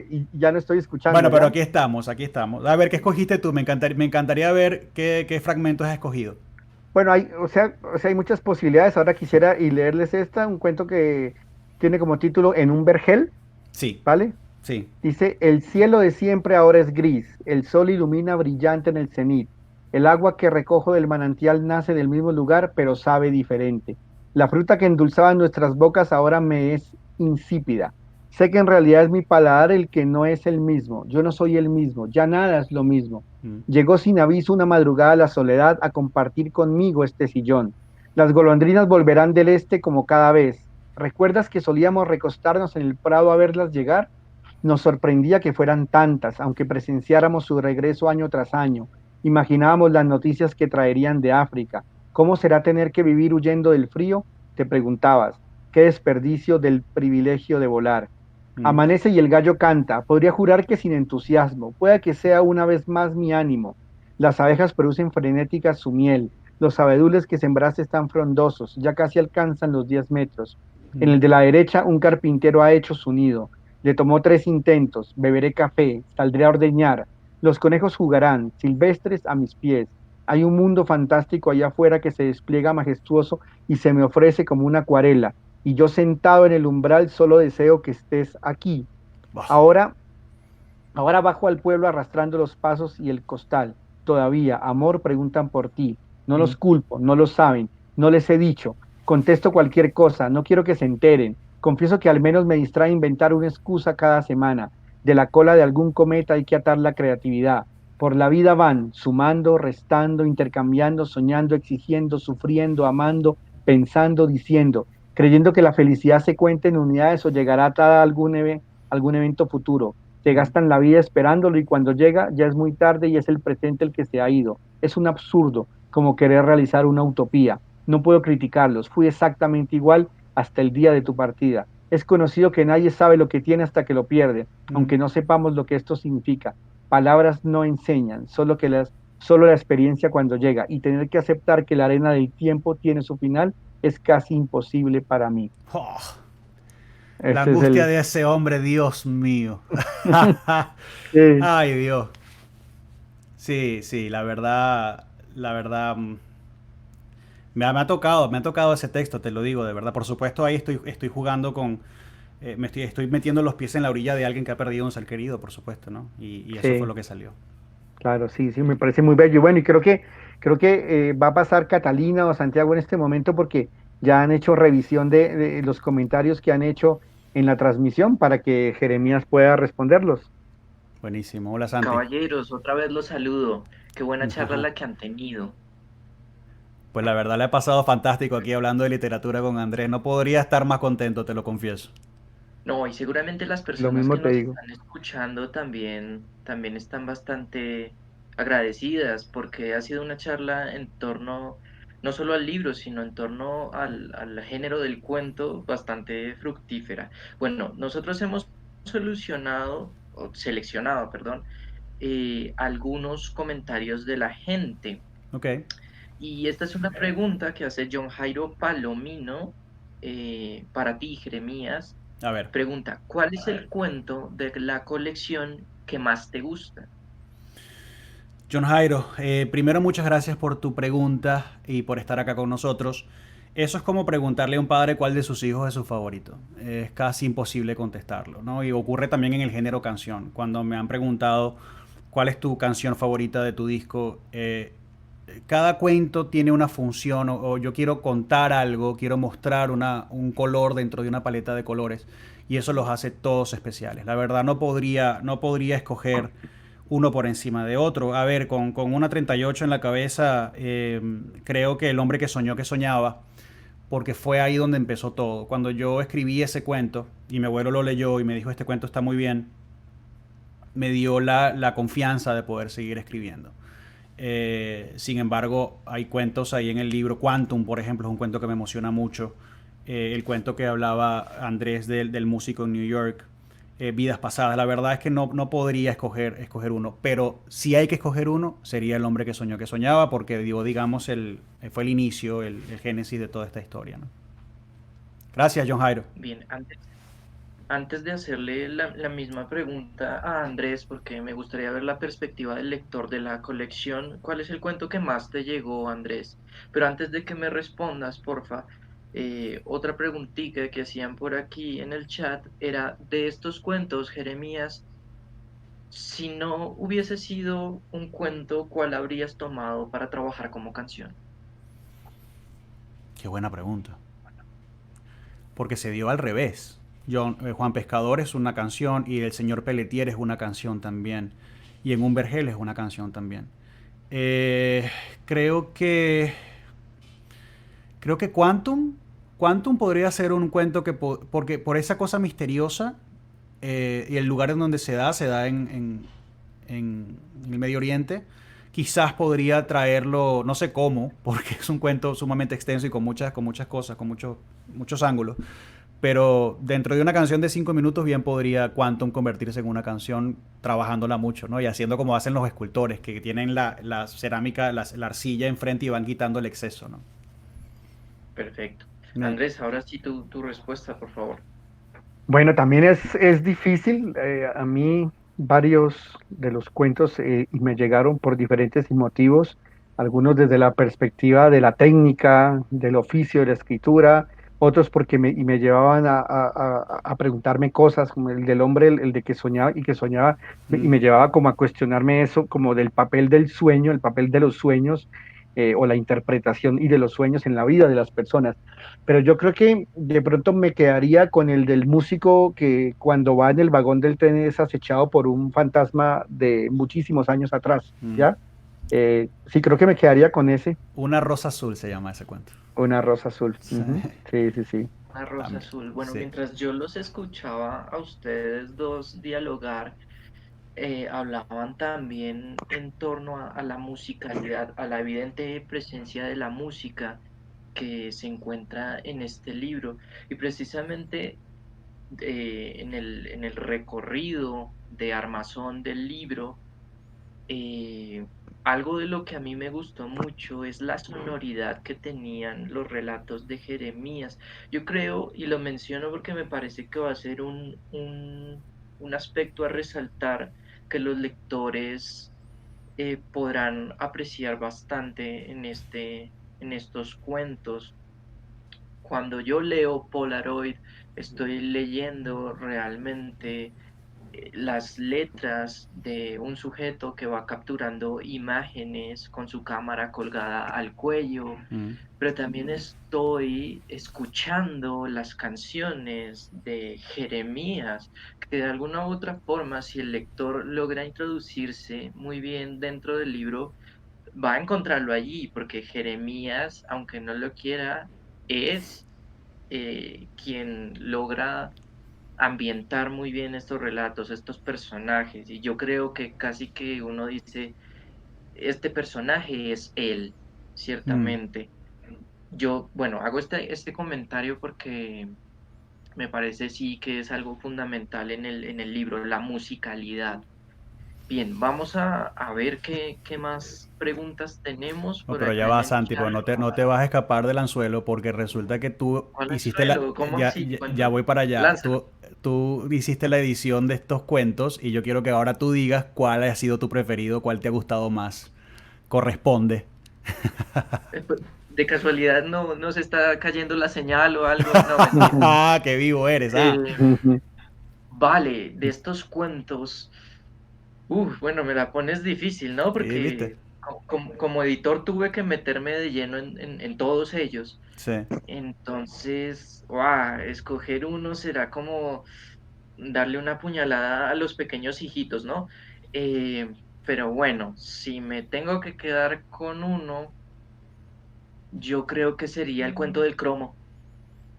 y ya no estoy escuchando, Bueno, pero ¿ya? aquí estamos, aquí estamos. A ver, ¿qué escogiste tú? Me encantaría ver qué fragmentos has escogido. Bueno, hay muchas posibilidades. Ahora quisiera y leerles un cuento que tiene como título En un vergel, Sí, ¿vale? sí. Dice, el cielo de siempre ahora es gris, el sol ilumina brillante en el cenit, el agua que recojo del manantial nace del mismo lugar, pero sabe diferente. La fruta que endulzaba nuestras bocas ahora me es insípida. Sé que en realidad es mi paladar el que no es el mismo. Yo no soy el mismo, ya nada es lo mismo. Mm. Llegó sin aviso una madrugada a la soledad a compartir conmigo este sillón. Las golondrinas volverán del este como cada vez. ¿Recuerdas que solíamos recostarnos en el prado a verlas llegar? Nos sorprendía que fueran tantas, aunque presenciáramos su regreso año tras año. Imaginábamos las noticias que traerían de África. ¿Cómo será tener que vivir huyendo del frío? Te preguntabas. Qué desperdicio del privilegio de volar. Mm. Amanece y el gallo canta. Podría jurar que sin entusiasmo. Pueda que sea una vez más mi ánimo. Las abejas producen frenética su miel. Los abedules que sembraste están frondosos. Ya casi alcanzan los 10 metros. En Mm. el de la derecha, un carpintero ha hecho su nido. Le tomó 3 intentos. Beberé café. Saldré a ordeñar. Los conejos jugarán, silvestres a mis pies. Hay un mundo fantástico allá afuera que se despliega majestuoso y se me ofrece como una acuarela. Y yo sentado en el umbral solo deseo que estés aquí. Bah. Ahora, ahora bajo al pueblo arrastrando los pasos y el costal. Todavía, amor, preguntan por ti. No Mm. los culpo, no lo saben, no les he dicho. Contesto cualquier cosa, no quiero que se enteren. Confieso que al menos me distrae inventar una excusa cada semana. De la cola de algún cometa hay que atar la creatividad. Por la vida van, sumando, restando, intercambiando, soñando, exigiendo, sufriendo, amando, pensando, diciendo, creyendo que la felicidad se cuenta en unidades o llegará atada a algún evento futuro. Se Mm. gastan la vida esperándolo y cuando llega ya es muy tarde y es el presente el que se ha ido. Es un absurdo, como querer realizar una utopía. No puedo criticarlos, fui exactamente igual hasta el día de tu partida. Es conocido que nadie sabe lo que tiene hasta que lo pierde, Mm. aunque no sepamos lo que esto significa. Palabras no enseñan, solo la experiencia cuando llega, y tener que aceptar que la arena del tiempo tiene su final es casi imposible para mí. Oh, la Este es angustia el... de ese hombre, Dios mío. Sí, Ay, Dios. Sí, sí, la verdad, me ha tocado ese texto, te lo digo, de verdad. Por supuesto, ahí estoy jugando con, estoy metiendo los pies en la orilla de alguien que ha perdido un ser querido, por supuesto, ¿no? Y eso fue sí. lo que salió. Claro, sí, sí, me parece muy bello. Y bueno, y creo que va a pasar Catalina o Santiago en este momento porque ya han hecho revisión de los comentarios que han hecho en la transmisión para que Jeremías pueda responderlos. Buenísimo. Hola, Santi. Caballeros, otra vez los saludo. Qué buena charla la que han tenido. Pues la verdad le he pasado fantástico aquí hablando de literatura con Andrés. No podría estar más contento, te lo confieso. No, y seguramente las Lo personas mismo que te nos digo. están escuchando también están bastante agradecidas porque ha sido una charla en torno no solo al libro, sino en torno al género del cuento bastante fructífera. Bueno, nosotros hemos solucionado o seleccionado, perdón, algunos comentarios de la gente. Ok, Y esta es una pregunta que hace John Jairo Palomino para ti, Jeremías. a ver. Pregunta, ¿cuál es el cuento de la colección que más te gusta? John Jairo, primero muchas gracias por tu pregunta y por estar acá con nosotros. Eso es como preguntarle a un padre cuál de sus hijos es su favorito. Es casi imposible contestarlo, ¿no? Y ocurre también en el género canción. Cuando me han preguntado cuál es tu canción favorita de tu disco, cada cuento tiene una función o yo quiero contar algo, quiero mostrar un color dentro de una paleta de colores y eso los hace todos especiales. La verdad no podría escoger uno por encima de otro. A ver, con una 38 en la cabeza, creo que El hombre que soñaba, porque fue ahí donde empezó todo. Cuando yo escribí ese cuento y mi abuelo lo leyó y me dijo, este cuento está muy bien, me dio la confianza de poder seguir escribiendo. Sin embargo, hay cuentos ahí en el libro. Quantum, por ejemplo, es un cuento que me emociona mucho. El cuento que hablaba Andrés del músico en New York, Vidas Pasadas. La verdad es que no podría escoger uno, pero si hay que escoger uno, sería El hombre que soñó que soñaba, porque digamos, fue el inicio, el génesis de toda esta historia, ¿no? Gracias, John Jairo. Bien, antes de hacerle la misma pregunta a Andrés, porque me gustaría ver la perspectiva del lector de la colección, ¿cuál es el cuento que más te llegó, Andrés? Pero antes de que me respondas, porfa, otra preguntita que hacían por aquí en el chat era de estos cuentos, Jeremías, si no hubiese sido un cuento, ¿cuál habrías tomado para trabajar como canción? Qué buena pregunta. Porque se dio al revés. Juan Pescador es una canción y El señor Pelletier es una canción también. Y En un vergel es una canción también. Eh, creo que creo que Quantum podría ser un cuento porque por esa cosa misteriosa y el lugar en donde se da en el Medio Oriente, quizás podría traerlo, no sé cómo, porque es un cuento sumamente extenso y con muchas cosas, con muchos ángulos. Pero dentro de una canción de 5 minutos bien podría Quantum convertirse en una canción trabajándola mucho, ¿no? Y haciendo como hacen los escultores, que tienen la cerámica, la arcilla enfrente y van quitando el exceso, ¿no? Perfecto. Me- Andrés, ahora sí tu respuesta, por favor. Bueno, también es difícil. A mí varios de los cuentos y me llegaron por diferentes motivos, algunos desde la perspectiva de la técnica, del oficio, de la escritura, otros porque me llevaban a preguntarme cosas, como el del hombre, el de que soñaba y que soñaba, y mm, me llevaba como a cuestionarme eso, como del papel del sueño, el papel de los sueños, o la interpretación y de los sueños en la vida de las personas. Pero yo creo que de pronto me quedaría con el del músico que cuando va en el vagón del tren es acechado por un fantasma de muchísimos años atrás, mm. ¿ya? Sí, creo que me quedaría con ese, Una rosa azul se llama ese cuento. una rosa azul. Sí, Ujú. Sí, sí, sí. Una rosa también. azul. Bueno, Sí. mientras yo los escuchaba a ustedes dos dialogar, hablaban también en torno a la musicalidad, a la evidente presencia de la música que se encuentra en este libro. Y precisamente en el recorrido de armazón del libro, algo de lo que a mí me gustó mucho es la sonoridad que tenían los relatos de Jeremías. Yo creo, y lo menciono porque me parece que va a ser un aspecto a resaltar que los lectores podrán apreciar bastante en estos cuentos. Cuando yo leo Polaroid, estoy leyendo realmente las letras de un sujeto que va capturando imágenes con su cámara colgada al cuello, Mm, pero también estoy escuchando las canciones de Jeremías, que de alguna u otra forma, si el lector logra introducirse muy bien dentro del libro, va a encontrarlo allí, porque Jeremías, aunque no lo quiera, es quien logra ambientar muy bien estos relatos, estos personajes, y yo creo que casi que uno dice, este personaje es él, mm, ciertamente. Yo, bueno, hago este comentario porque Me parece sí que es algo fundamental en el libro, la musicalidad. Bien, vamos a ver qué más preguntas tenemos No, por pero ya acá en va, el Santi, chat. pues no te vas a escapar del anzuelo porque resulta que tú ¿Cuál hiciste la... anzuelo? ¿Cómo Ya, así? ya Cuéntame. voy para allá. Lánzalo. Tú hiciste la edición de estos cuentos y yo quiero que ahora tú digas cuál ha sido tu preferido, cuál te ha gustado más. Corresponde. De casualidad no se está cayendo la señal o algo. No, mentira. Ah, qué vivo eres, ah. Eh, vale, de estos cuentos. Bueno, me la pones difícil, ¿no? Sí, ¿viste? Porque como editor tuve que meterme de lleno en todos ellos. Sí. Entonces, escoger uno será como darle una puñalada a los pequeños hijitos, ¿no? Eh, pero bueno, si me tengo que quedar con uno, yo creo que sería el cuento del cromo.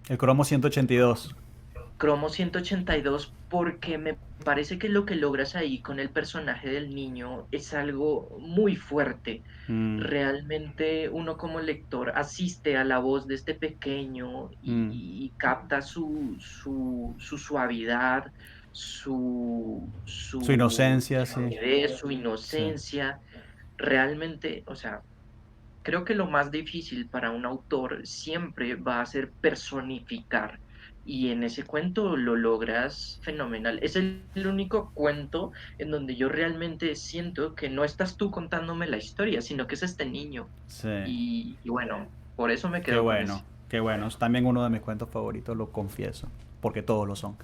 El cromo 182. Cromo 182 porque me parece que lo que logras ahí con el personaje del niño es algo muy fuerte. Mm, Realmente uno como lector asiste a la voz de este pequeño mm. y capta su suavidad, Su su inocencia, sí. timidez, su Sí. inocencia. Realmente, o sea, creo que lo más difícil para un autor siempre va a ser personificar. Y en ese cuento lo logras fenomenal. Es el único cuento en donde yo realmente siento que no estás tú contándome la historia, sino que es este niño. Sí. Y bueno, por eso me Qué quedo con bueno, ese. qué bueno. Es también uno de mis cuentos favoritos, lo confieso. Porque todos lo son.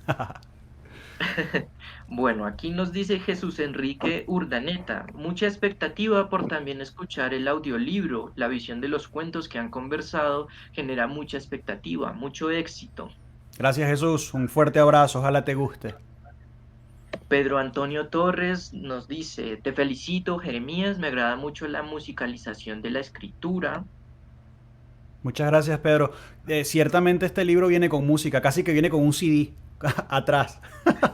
Bueno, aquí nos dice Jesús Enrique Urdaneta, mucha expectativa por también escuchar el audiolibro, la visión de los cuentos que han conversado genera mucha expectativa, mucho éxito. Gracias, Jesús. Un fuerte abrazo. Ojalá te guste. Pedro Antonio Torres nos dice, te felicito, Jeremías, me agrada mucho la musicalización de la escritura. Muchas gracias, Pedro. Ciertamente este libro viene con música, casi que viene con un CD atrás.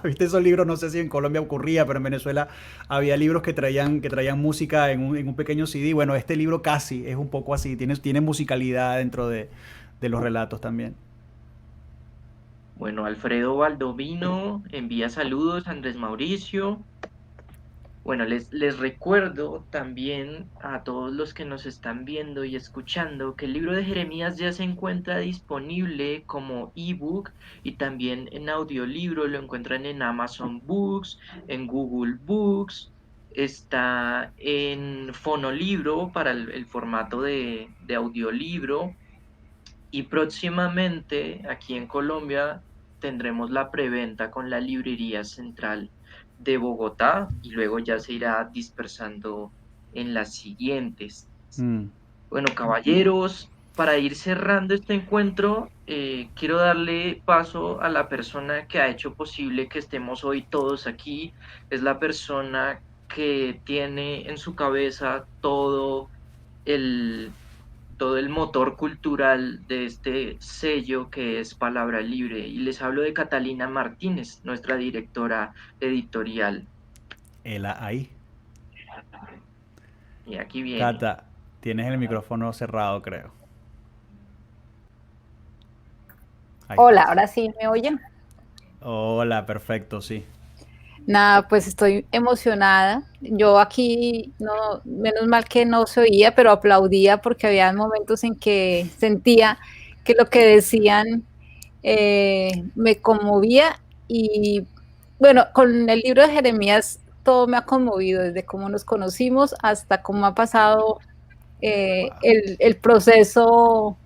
¿Viste esos libros? No sé si en Colombia ocurría, pero en Venezuela había libros que traían música en un pequeño CD. Bueno, este libro casi es un poco así, tiene musicalidad dentro de los relatos también. Bueno, Alfredo Baldovino envía saludos, Andrés Mauricio. Bueno, les recuerdo también a todos los que nos están viendo y escuchando que el libro de Jeremías ya se encuentra disponible como ebook y también en audiolibro. Lo encuentran en Amazon Books, en Google Books, está en Fonolibro para el formato de audiolibro y próximamente aquí en Colombia tendremos la preventa con la Librería Central de Bogotá y luego ya se irá dispersando en las siguientes. Mm. Bueno, caballeros, para ir cerrando este encuentro, quiero darle paso a la persona que ha hecho posible que estemos hoy todos aquí. Es la persona que tiene en su cabeza el todo el motor cultural de este sello que es Palabra Libre. Y les hablo de Catalina Martínez, nuestra directora editorial. Ahí. Y aquí viene. Cata, tienes el micrófono cerrado, creo. Ahí Hola, estás. ahora sí me oyen. Hola, perfecto, sí. Nada, pues estoy emocionada. Yo aquí, no, menos mal que no se oía, pero aplaudía porque había momentos en que sentía que lo que decían me conmovía y bueno, con el libro de Jeremías todo me ha conmovido, desde cómo nos conocimos hasta cómo ha pasado Wow. el proceso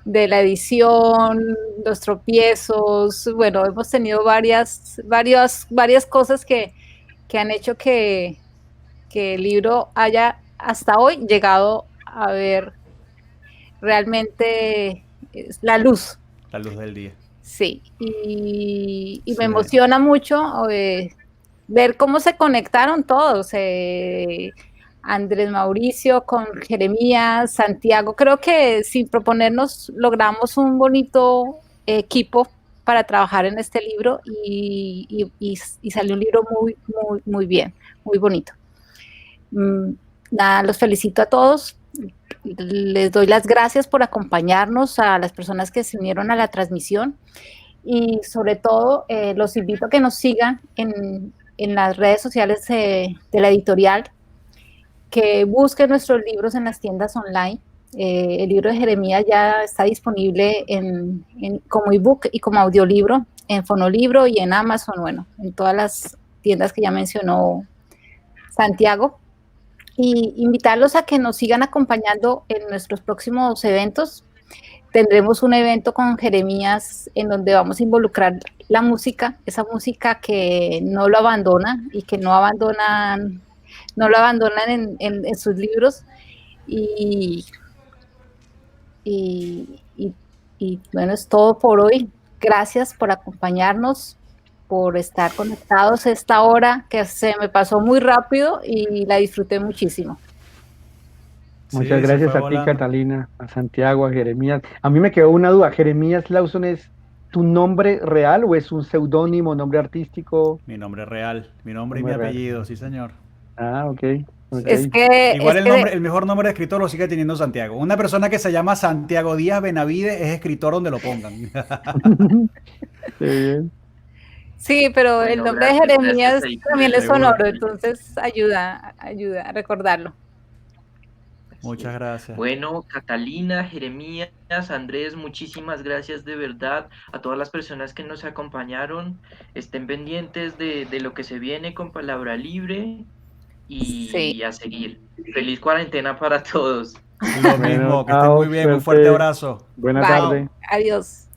de la edición, los tropiezos, bueno, hemos tenido varias cosas que han hecho que el libro haya hasta hoy llegado a ver realmente la luz. La luz del día. Sí, y me Sí. emociona mucho ver cómo se conectaron todos. Andrés Mauricio con Jeremías, Santiago. Creo que sin proponernos logramos un bonito equipo para trabajar en este libro y salió un libro muy bien, muy bonito. Nada, los felicito a todos. Les doy las gracias por acompañarnos, a las personas que se unieron a la transmisión y sobre todo los invito a que nos sigan en las redes sociales de la editorial, que busquen nuestros libros en las tiendas online. El libro de Jeremías ya está disponible como ebook y como audiolibro en Fonolibro y en Amazon, bueno, en todas las tiendas que ya mencionó Santiago. Y invitarlos a que nos sigan acompañando en nuestros próximos eventos. Tendremos un evento con Jeremías en donde vamos a involucrar la música, esa música que no lo abandona y que no lo abandonan en sus libros. Y bueno, es todo por hoy. Gracias por acompañarnos, por estar conectados a esta hora que se me pasó muy rápido y la disfruté muchísimo. Muchas Sí, se gracias fue a ti, volando. Catalina, a Santiago, a Jeremías. A mí me quedó una duda. ¿Jeremías Lawson es tu nombre real o es un seudónimo, nombre artístico? Mi nombre real, mi nombre y mi Nombre real. apellido, sí, señor. Ah, ok, Es Sí. ok. que, Igual es el que nombre, el mejor nombre de escritor lo sigue teniendo Santiago. Una persona que se llama Santiago Díaz Benavides es escritor donde lo pongan. Qué bien. sí, pero el Bueno, nombre de gracias Jeremías ahí por también el es Seguro. sonoro, aporte. entonces ayuda a recordarlo. Así Muchas es. gracias. Bueno, Catalina, Jeremías, Andrés, muchísimas gracias de verdad a todas las personas que nos acompañaron. Estén pendientes de lo que se viene con Palabra Libre Sí, y a seguir. Feliz cuarentena para todos. Lo Bueno, mismo, que estén chao, muy bien. Un fuerte suerte. abrazo. Buena bye, Chao. tarde. adiós.